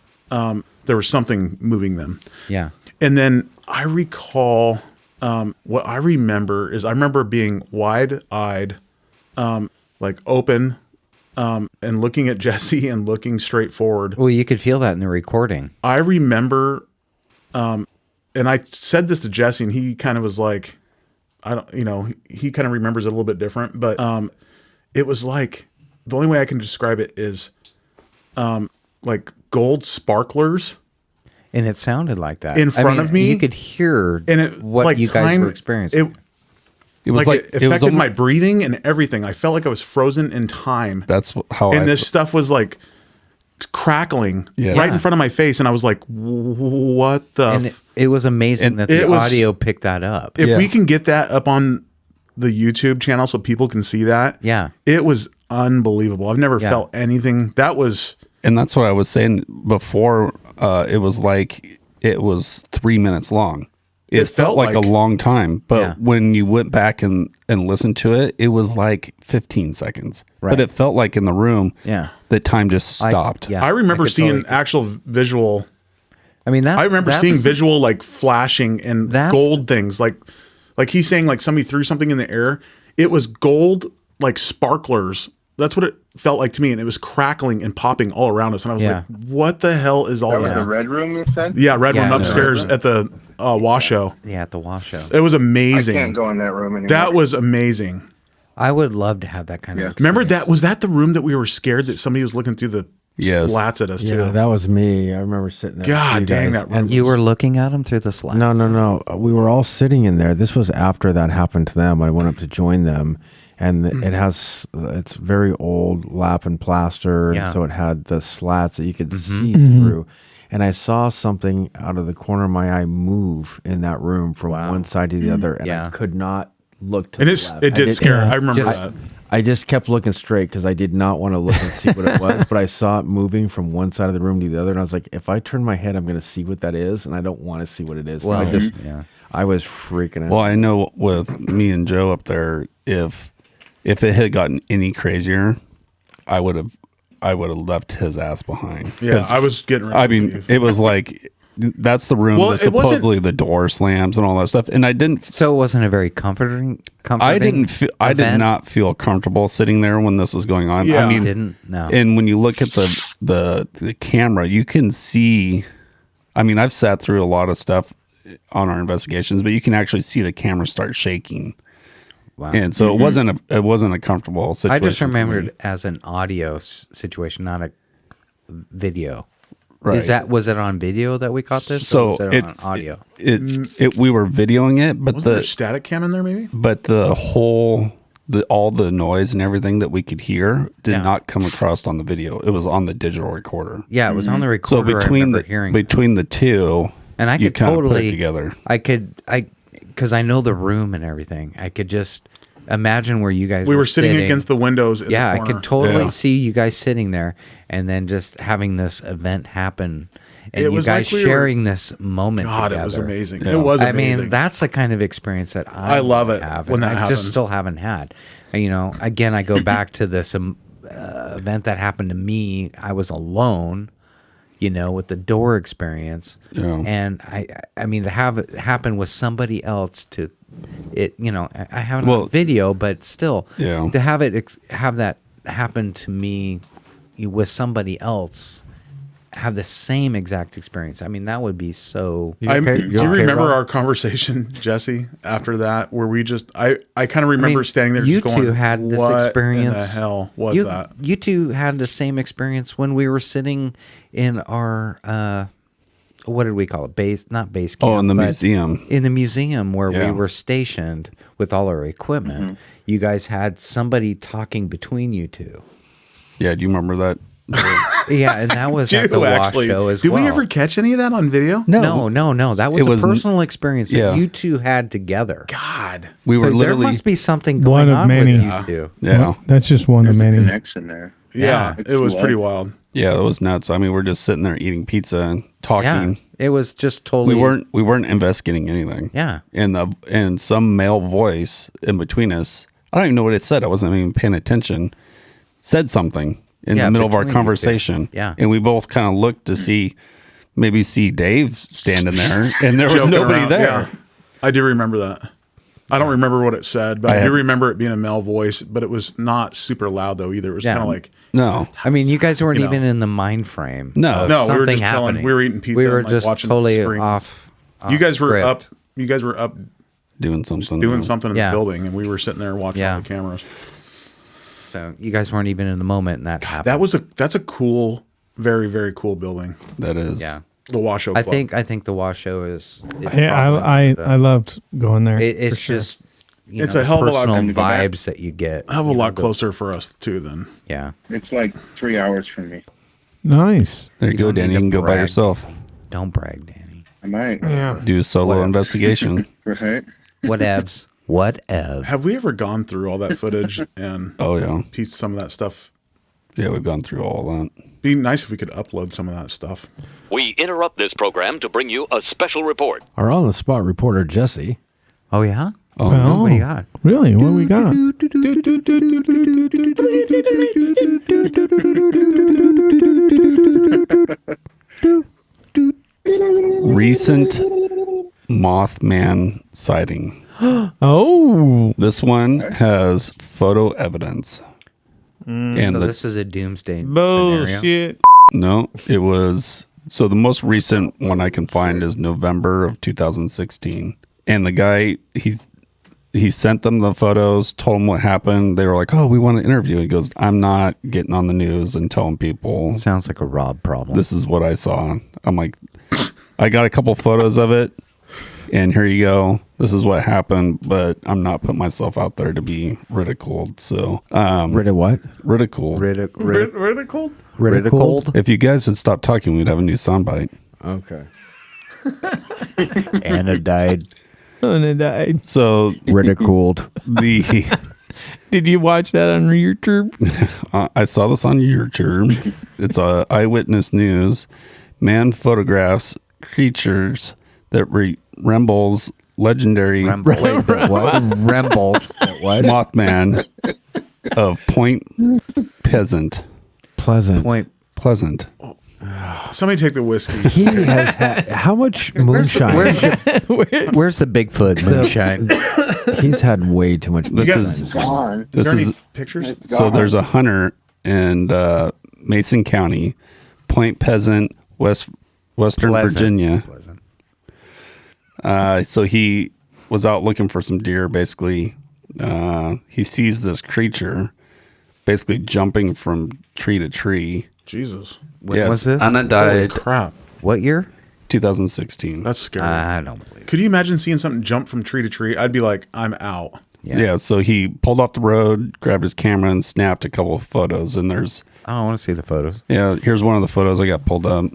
F: there was something moving them.
C: yeah.
F: And then I recall what I remember being wide-eyed, like open, and looking at Jesse and looking straight forward.
C: Well, you could feel that in the recording.
F: I remember, and I said this to Jesse, and he kind of was like, he kind of remembers it a little bit different, but it was like, the only way I can describe it is like gold sparklers.
C: And it sounded like that.
F: In front of me.
C: You could hear
F: And
C: what
F: like
C: you guys were experiencing.
G: it was
F: it affected
G: almost-
F: my breathing and everything. I felt like I was frozen in time.
G: That's how.
F: And this stuff was like crackling right in front of my face, and I was like, "What the?"
C: And it was amazing that the audio picked that up.
F: If we can get that up on the YouTube channel so people can see that, it was unbelievable. I've never felt anything. That was,
G: and that's what I was saying before. It was like it was 3 minutes long. It felt like a long time, but when you went back and listened to it, it was like 15 seconds.
C: Right.
G: But it felt like in the room, the time just stopped.
F: I remember seeing actual visual.
C: I mean,
F: I remember seeing visual like flashing and gold things, like he's saying, like somebody threw something in the air. It was gold, like sparklers. That's what it felt like to me, and it was crackling and popping all around us. And I was like, "What the hell is all
E: That
F: that?"
E: was the Red Room, you said?
F: Yeah, Red Room upstairs at the Washoe.
C: Yeah, at the Washoe.
F: It was amazing.
E: I can't go in that room anymore.
F: That was amazing.
C: I would love to have that kind of.
F: Remember that? Was that the room that we were scared that somebody was looking through the slats at us too?
B: Yeah, that was me. I remember sitting there.
F: God
B: with you
F: dang,
B: guys.
F: that room.
C: And you were looking at them through the slats.
B: No. We were all sitting in there. This was after that happened to them. I went up to join them, and it's very old lap and plaster, and so it had the slats that you could see through. And I saw something out of the corner of my eye move in that room from one side to the other, and I could not look to
F: and
B: the left.
F: it did scare. I remember
B: just,
F: that.
B: I just kept looking straight because I did not want to look and see what it was, but I saw it moving from one side of the room to the other, and I was like, if I turn my head, I'm going to see what that is, and I don't want to see what it is.
C: Well,
B: I was freaking out.
G: Well, I know with me and Joe up there, if it had gotten any crazier, I would have left his ass behind.
F: Yeah, I was getting ready.
G: I mean, it was like That's the room that supposedly the door slams and all that stuff. And I didn't.
C: So it wasn't a very comforting.
G: I did not feel comfortable sitting there when this was going on.
F: Yeah.
G: I mean,
C: didn't. No.
G: And when you look at the camera, you can see. I mean, I've sat through a lot of stuff on our investigations, but you can actually see the camera start shaking.
C: Wow.
G: And so it wasn't a comfortable situation.
C: I just remembered it as an audio situation, not a video.
G: Right.
C: Was it on video that we caught this?
G: So
C: or was it on audio?
G: We were videoing it, but
F: Wasn't there a static cam in there maybe?
G: But all the noise and everything that we could hear did not come across on the video. It was on the digital recorder.
C: Yeah, it was on the recorder.
G: So between the two,
C: and I
G: you
C: could
G: kind of
C: totally
G: put it together.
C: Because I know the room and everything. I could just imagine where you guys.
F: We were sitting against the windows.
C: I could totally see you guys sitting there, and then just having this event happen, and you guys sharing this moment.
F: God,
C: together.
F: it was amazing. Yeah. It was amazing.
C: I mean, that's the kind of experience that I
F: love it when that happens.
C: I just still haven't had. And, again, I go back to this event that happened to me. I was alone. With the door experience, and I mean to have it happen with somebody else I haven't on video, but still, to have that happen to me with somebody else, have the same exact experience. I mean, that would be so.
F: Do you remember our conversation, Jesse? After that, where we I kind of remember standing there, just going,
C: "You two had this experience.
F: What in the hell was that?"
C: You two had the same experience when we were sitting in our what did we call it? Not base camp.
G: Oh, in the museum.
C: In the museum where we were stationed with all our equipment, you guys had somebody talking between you two.
G: Yeah, do you remember that?
C: Yeah, and that was at the Wash show as well.
F: Did we ever catch any of that on video?
C: No. That was a personal experience that you two had together.
F: God,
G: we were literally.
C: There must be something going on with you two.
G: Yeah,
D: well, that's just one of many.
E: Connection there.
F: Yeah, it was pretty wild.
G: Yeah, it was nuts. I mean, we're just sitting there eating pizza and talking.
C: Yeah, it was just totally.
G: We weren't investigating anything.
C: Yeah,
G: and some male voice in between us. I don't even know what it said. I wasn't even paying attention. Said something in the middle of our conversation.
C: Yeah.
G: And we both kind of looked to see Dave standing there, and there was nobody
F: around.
G: there.
F: Yeah. I do remember that. I don't remember what it said, but I do remember it being a male voice, but it was not super loud though either. It was kind of like.
G: No.
C: I mean, you guys weren't even in the mind frame.
G: No.
F: We were just chilling. We were eating pizza.
C: We were
F: and,
C: just
F: watching
C: totally
F: screens.
C: off.
F: You guys were up. You guys were up
G: doing something.
F: in the building, and we were sitting there watching all the cameras.
C: So you guys weren't even in the moment, and that happened.
F: That's a cool, very, very cool building.
G: That is.
C: Yeah.
F: The Washoe Club.
C: I think the Washoe is.
D: I loved going there.
C: It's just.
F: It's a hell of a lot of
C: vibes that you get.
F: A hell of a lot closer for us too. Then.
C: Yeah.
E: It's like 3 hours from me.
D: Nice.
G: There you go, Danny. You can go by yourself.
C: Don't brag, Danny.
E: I might.
D: Yeah.
G: Do a solo investigation.
E: Right.
C: Whatevs. Whatever.
F: Have we ever gone through all that footage and pieced some of that stuff?
G: Yeah, we've gone through all that.
F: Be nice if we could upload some of that stuff.
P: We interrupt this program to bring you a special report.
B: Our on-the-spot reporter, Jesse.
C: Oh, yeah?
B: Oh,
C: what do you got?
D: Really? What do we got?
G: Recent Mothman sighting.
D: Oh.
G: This one has photo evidence.
C: And this is a doomsday
D: bullshit.
C: scenario.
G: No, it was. So the most recent one I can find is November of 2016. And the guy, he sent them the photos, told them what happened. They were like, "Oh, we want to interview." He goes, "I'm not getting on the news and telling people."
C: Sounds like a Rob problem.
G: This is what I saw. I'm like, I got a couple photos of it, and here you go. This is what happened, but I'm not putting myself out there to be ridiculed. So,
B: what?
G: Ridiculed.
D: Ridiculed?
B: Ridiculed?
G: If you guys would stop talking, we'd have a new soundbite.
B: Okay.
C: Anna died.
G: So
B: ridiculed.
D: Did you watch that on YouTube?
G: I saw this on YouTube. It's Eyewitness News. Man photographs creatures that resembles legendary Mothman of Point Pleasant.
B: Pleasant.
G: Pleasant.
F: Somebody take the whiskey.
B: He has had, how much moonshine?
C: Where's the Bigfoot moonshine?
B: He's had way too much moonshine.
F: Is
E: Gone.
F: there any
G: is
F: pictures?
E: It's
G: so
E: gone.
G: there's a hunter in Mason County, Point Pleasant, Western
C: Pleasant.
G: Virginia. So he was out looking for some deer. Basically, he sees this creature basically jumping from tree to tree.
F: Jesus.
C: When was this?
G: Anna
F: Holy
G: died
F: crap.
C: What year?
G: 2016.
F: That's scary.
C: I don't believe it.
F: Could you imagine seeing something jump from tree to tree? I'd be like, I'm out.
G: Yeah. So he pulled off the road, grabbed his camera, and snapped a couple of photos. And there's
C: I want to see the photos.
G: Yeah, here's one of the photos I got pulled up.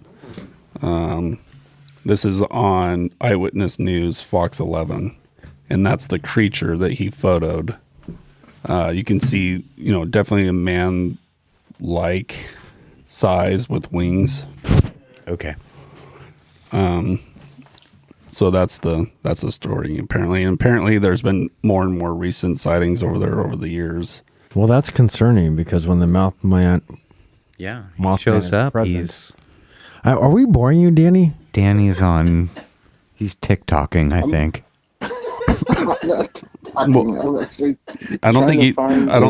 G: This is on Eyewitness News, Fox 11, and that's the creature that he photoed. You can see, definitely a man-like size with wings.
C: Okay.
G: So that's the story apparently there's been more and more recent sightings over there over the years.
B: Well, that's concerning because when the Mothman
C: shows up.
B: Present, are we boring you, Danny?
C: Danny's on. He's TikToking, I think.
G: I don't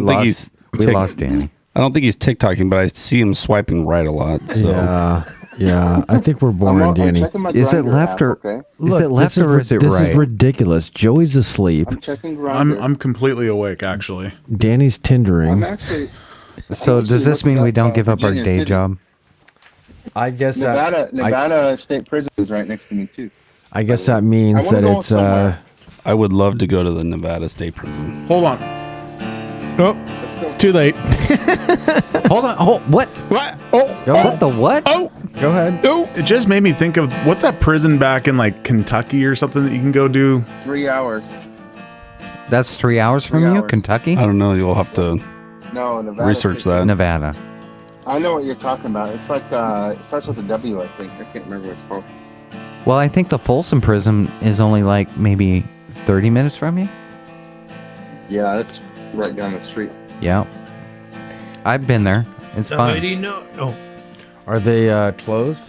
G: think he's.
C: We lost Danny.
G: I don't think he's TikToking, but I see him swiping right a lot. So.
B: Yeah. I think we're boring, Danny.
C: Is it left or
B: Look,
C: is it left or is it
B: this
C: right?
B: This is ridiculous. Joey's asleep.
E: I'm checking Grindr.
F: I'm completely awake, actually.
B: Danny's tindering.
E: I'm actually.
C: So does this mean we don't give up our
E: Virginia
C: day
E: City.
C: job?
B: I guess
E: Nevada State Prison is right next to me too.
B: I guess that means
E: wanna
B: that
E: go
B: it's
E: somewhere.
G: I would love to go to the Nevada State Prison.
F: Hold on.
D: Oh, too late.
C: Hold on. Oh, what?
D: What? Oh,
C: What the what?
D: oh,
B: Go ahead.
D: oh.
F: It just made me think of what's that prison back in like Kentucky or something that you can go do?
E: 3 hours.
C: That's 3 hours from
E: 3
C: you,
E: hours.
C: Kentucky?
G: I don't know. You'll have to
E: No, Nevada.
G: research
E: State-
G: that.
C: Nevada.
E: I know what you're talking about. It's like it starts with a W, I think. I can't remember what it's called.
C: Well, I think the Folsom prison is only like maybe 30 minutes from you.
E: Yeah, that's right down the street.
C: Yeah. I've been there. It's fun.
D: No. Oh,
B: Are they closed?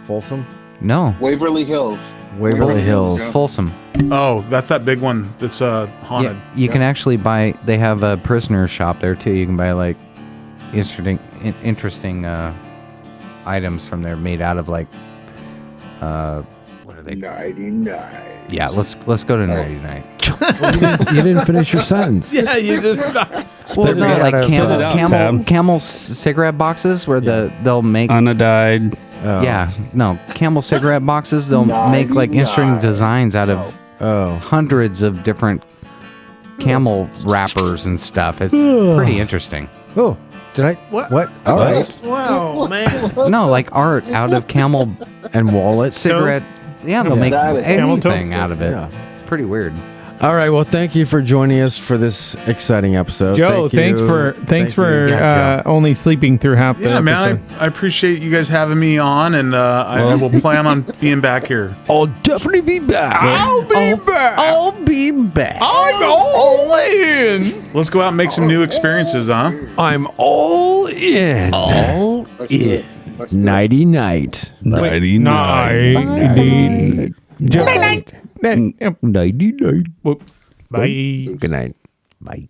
B: Folsom?
C: No.
E: Waverly Hills.
B: Waverly Hills.
E: yeah.
C: Folsom.
F: Oh, that's that big one that's haunted.
C: Yeah, you can actually buy. They have a prisoner shop there too. You can buy like interesting items from there made out of like what are they?
E: 99.
C: Yeah, let's go to 99.
B: You didn't finish your sentence.
D: yeah, you just stopped.
C: Well, no, like
G: it out,
C: camel cigarette boxes where they'll make
G: Unadied.
C: yeah, no, Camel cigarette boxes. They'll make like interesting designs out of hundreds of different camel wrappers and stuff. It's pretty interesting.
B: Oh, did I?
D: What?
B: What? All right.
D: Wow, man.
C: No, like art out of camel
B: And wallets.
C: cigarette. Yeah, they'll
B: Yeah.
C: make
E: That is-
C: anything out of it.
B: Yeah.
C: It's pretty weird.
B: All right. Well, thank you for joining us for this exciting episode.
D: Joe,
B: Thank you.
D: thanks for
C: Yeah, Joe.
D: only sleeping through half the
F: Yeah,
D: episode.
F: man, I appreciate you guys having me on, and I will plan on being back here.
B: I'll definitely be back.
D: I'll be back.
C: I'll be back.
D: I'm all in.
F: Let's go out and make some new experiences, huh?
B: I'm all in. All
E: Let's do it. Let's do it.
B: Nighty night.
G: 99.
D: Night.
B: Nighty night.
D: Bye.
B: Good night.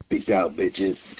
E: Peace out, bitches.